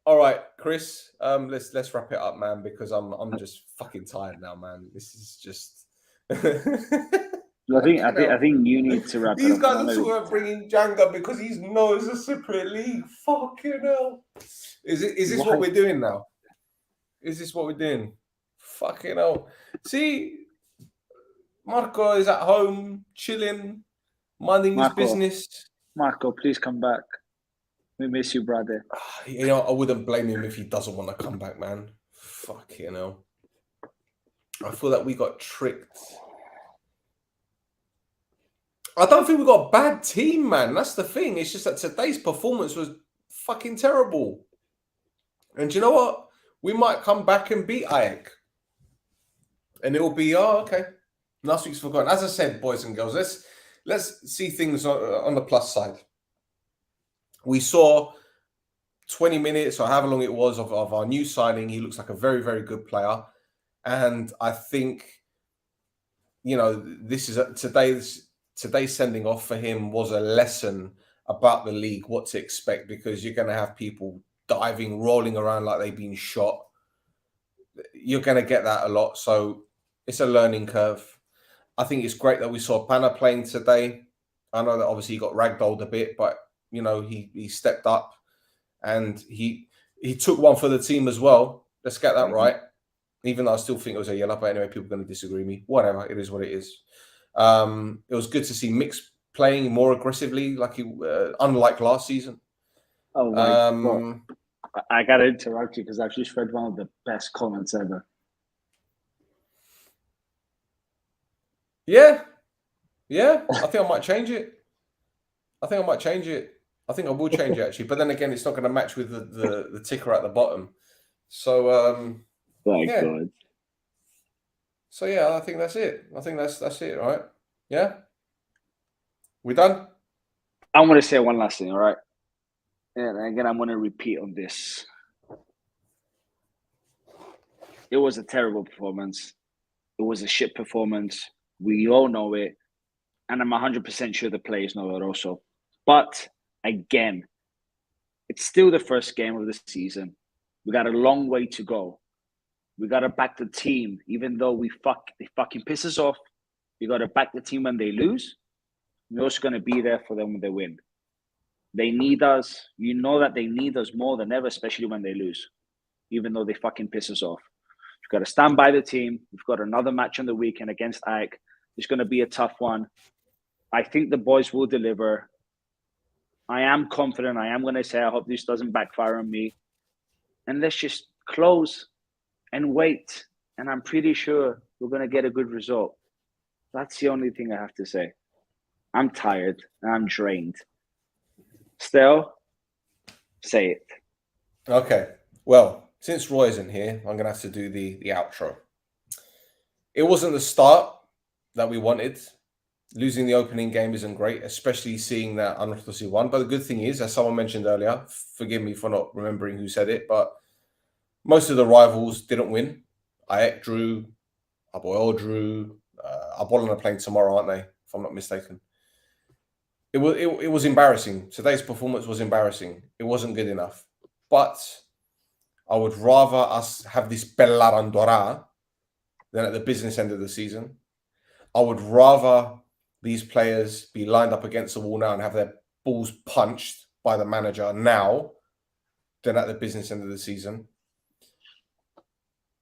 All right, Chris. Let's wrap it up, man, because I'm just fucking tired now, man. This is just. I think you need to wrap it up. These guys are talking about bringing Django because he knows a separate league. Fucking hell. Is this what we're doing now? Is this what we're doing? Fucking hell. See, Marco is at home, chilling, minding his business. Marco, please come back. We miss you, brother. You know, I wouldn't blame him if he doesn't want to come back, man. Fucking hell. I feel that we got tricked. I don't think we got a bad team, man. That's the thing. It's just that today's performance was fucking terrible. And you know what? We might come back and beat Ajax. And it will be, okay. Last week's forgotten. As I said, boys and girls, let's see things on the plus side. We saw 20 minutes or however long it was of our new signing. He looks like a very, very good player. And I think, you know, this is today's sending off for him was a lesson about the league, what to expect, because you're going to have people diving, rolling around like they've been shot. You're going to get that a lot. So it's a learning curve. I think it's great that we saw Pana playing today. I know that obviously he got ragdolled a bit, but, you know, he stepped up and he took one for the team as well. Let's get that right. Even though I still think it was a yellow, but anyway, people are going to disagree with me. Whatever, it is what it is. It was good to see Mix playing more aggressively, like unlike last season. Oh my God. I got to interrupt you because I've just read one of the best comments ever. Yeah. I think I might change it. I think I will change it actually. But then again, it's not going to match with the ticker at the bottom. So God. So yeah, I think that's it. I think that's it, right? Yeah. We done? I want to say one last thing, all right? And again, I'm going to repeat on this. It was a terrible performance. It was a shit performance. We all know it. And I'm 100% sure the players know it also. But again, it's still the first game of the season. We got a long way to go. We got to back the team, even though they fucking piss us off. We got to back the team when they lose. We're also going to be there for them when they win. They need us. You know that they need us more than ever, especially when they lose, even though they fucking piss us off. We've got to stand by the team. We've got another match on the weekend against Ajax. It's going to be a tough one. I think the boys will deliver. I am confident. I am going to say I hope this doesn't backfire on me. And let's just close and wait. And I'm pretty sure we're going to get a good result. That's the only thing I have to say. I'm tired and I'm drained. Still, say it. Okay. Well, since Roy isn't here, I'm going to have to do the outro. It wasn't the start that we wanted. Losing the opening game isn't great, especially seeing that Akritas won. But the good thing is, as someone mentioned earlier, forgive me for not remembering who said it, but most of the rivals didn't win. Ajax drew, Aboil drew. Abolon are playing tomorrow, aren't they? If I'm not mistaken. it was embarrassing. Today's performance was embarrassing. It wasn't good enough. But I would rather us have this Bella Randora than at the business end of the season. I would rather these players be lined up against the wall now and have their balls punched by the manager now than at the business end of the season.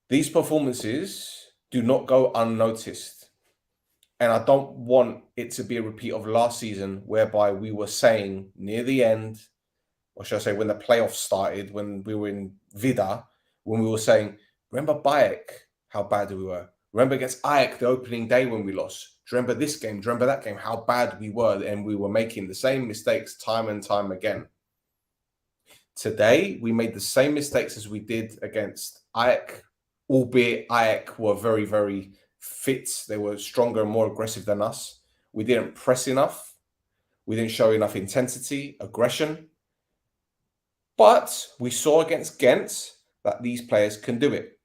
These performances do not go unnoticed. And I don't want it to be a repeat of last season, whereby we were saying near the end, or should I say when the playoffs started, when we were in Vida, when we were saying, remember Bayek, how bad we were? Remember against Ajax the opening day when we lost? Do you remember this game? Do you remember that game? How bad we were, and we were making the same mistakes time and time again. Today, we made the same mistakes as we did against Ajax, albeit Ajax were very, very fit. They were stronger and more aggressive than us. We didn't press enough. We didn't show enough intensity, aggression. But we saw against Ghent that these players can do it.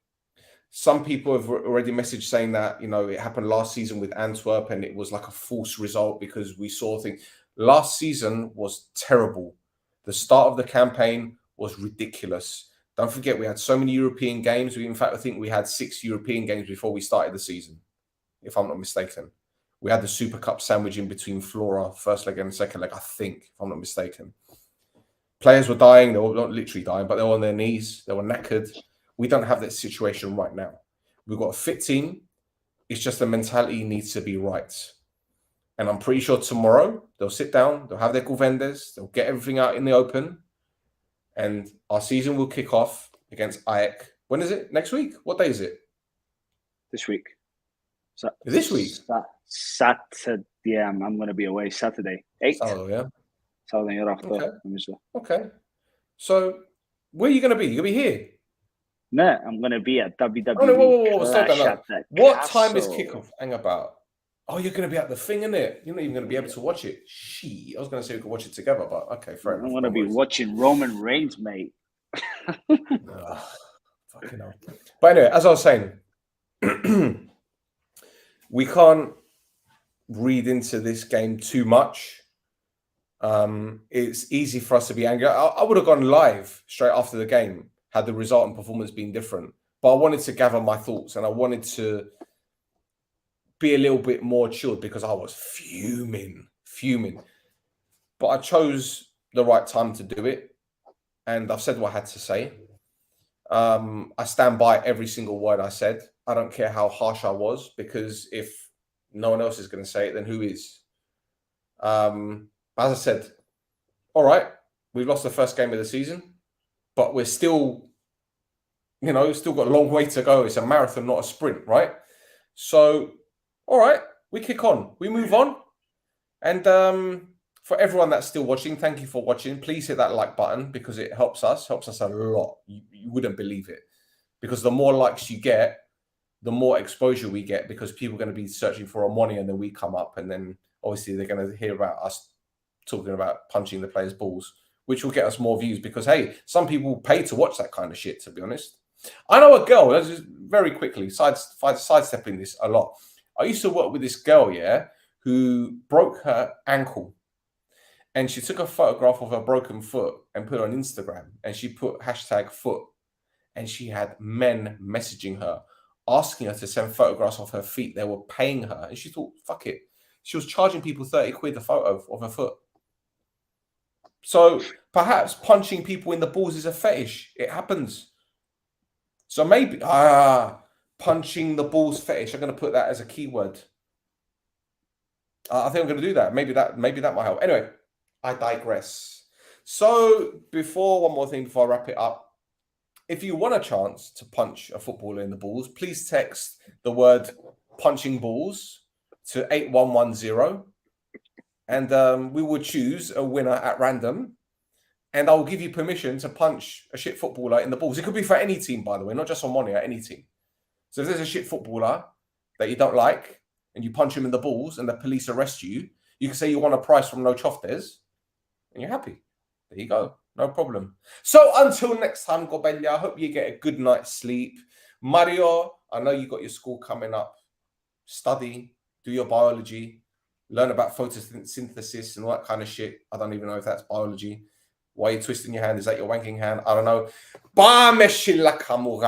Some people have already messaged saying that, you know, it happened last season with Antwerp and it was like a false result because we saw things. Last season was terrible. The start of the campaign was ridiculous. Don't forget, we had so many European games. In fact, I think we had 6 European games before we started the season, if I'm not mistaken. We had the Super Cup sandwich in between Flora, first leg and second leg, I think, if I'm not mistaken. Players were dying. They were not literally dying, but they were on their knees. They were knackered. We don't have that situation right now. We've got a fit team. It's just the mentality needs to be right. And I'm pretty sure tomorrow they'll sit down, they'll have their Guvendes, they'll get everything out in the open, and our season will kick off against Ajax. When is it? Next week? What day is it? This week. This week? Saturday. Yeah, I'm going to be away Saturday. 8th. Oh, yeah. Saturday after. Okay. So, where are you going to be? You're going to be here? No, I'm going to be at WWE. Oh, no, whoa. Stop that. What Castle. time is kickoff? Hang about. Oh, you're going to be at the thing, innit? You're not even going to be able to watch it. I was going to say we could watch it together, but okay, fair enough. I'm going to be watching Roman Reigns, mate. Fucking hell. But anyway, as I was saying, we can't read into this game too much. It's easy for us to be angry. I would have gone live straight after the game had the result and performance been different. But I wanted to gather my thoughts and I wanted to be a little bit more chilled because I was fuming. But I chose the right time to do it. And I've said what I had to say. I stand by every single word I said. I don't care how harsh I was, because if no one else is going to say it, then who is? As I said, all right, we've lost the first game of the season, but we're still, still got a long way to go. It's a marathon, not a sprint, right? So, all right, we kick on. We move on. And for everyone that's still watching, thank you for watching. Please hit that like button because it helps us a lot. You wouldn't believe it. Because the more likes you get, the more exposure we get, because people are going to be searching for Omonoia and then we come up, and then obviously they're going to hear about us talking about punching the players' balls, which will get us more views because, hey, some people pay to watch that kind of shit, to be honest. I know a girl, that's just very quickly, sidestepping this a lot. I used to work with this girl, who broke her ankle. And she took a photograph of her broken foot and put it on Instagram. And she put #foot. And she had men messaging her, asking her to send photographs of her feet. They were paying her. And she thought, fuck it. She was charging people 30 quid a photo of her foot. So perhaps punching people in the balls is a fetish. It happens. So maybe, punching the balls fetish. I'm going to put that as a keyword. I think I'm going to do that. Maybe that might help. Anyway, I digress. So one more thing before I wrap it up. If you want a chance to punch a footballer in the balls, please text the word punching balls to 8110. And we will choose a winner at random. And I will give you permission to punch a shit footballer in the balls. It could be for any team, by the way, not just Omonoia, any team. So if there's a shit footballer that you don't like and you punch him in the balls and the police arrest you, you can say you want a prize from No Choftes and you're happy. There you go. No problem. So until next time, Gobella, I hope you get a good night's sleep. Mario, I know you got your school coming up. Study, do your biology. Learn about photosynthesis and all that kind of shit. I don't even know if that's biology. Why are you twisting your hand? Is that your wanking hand? I don't know.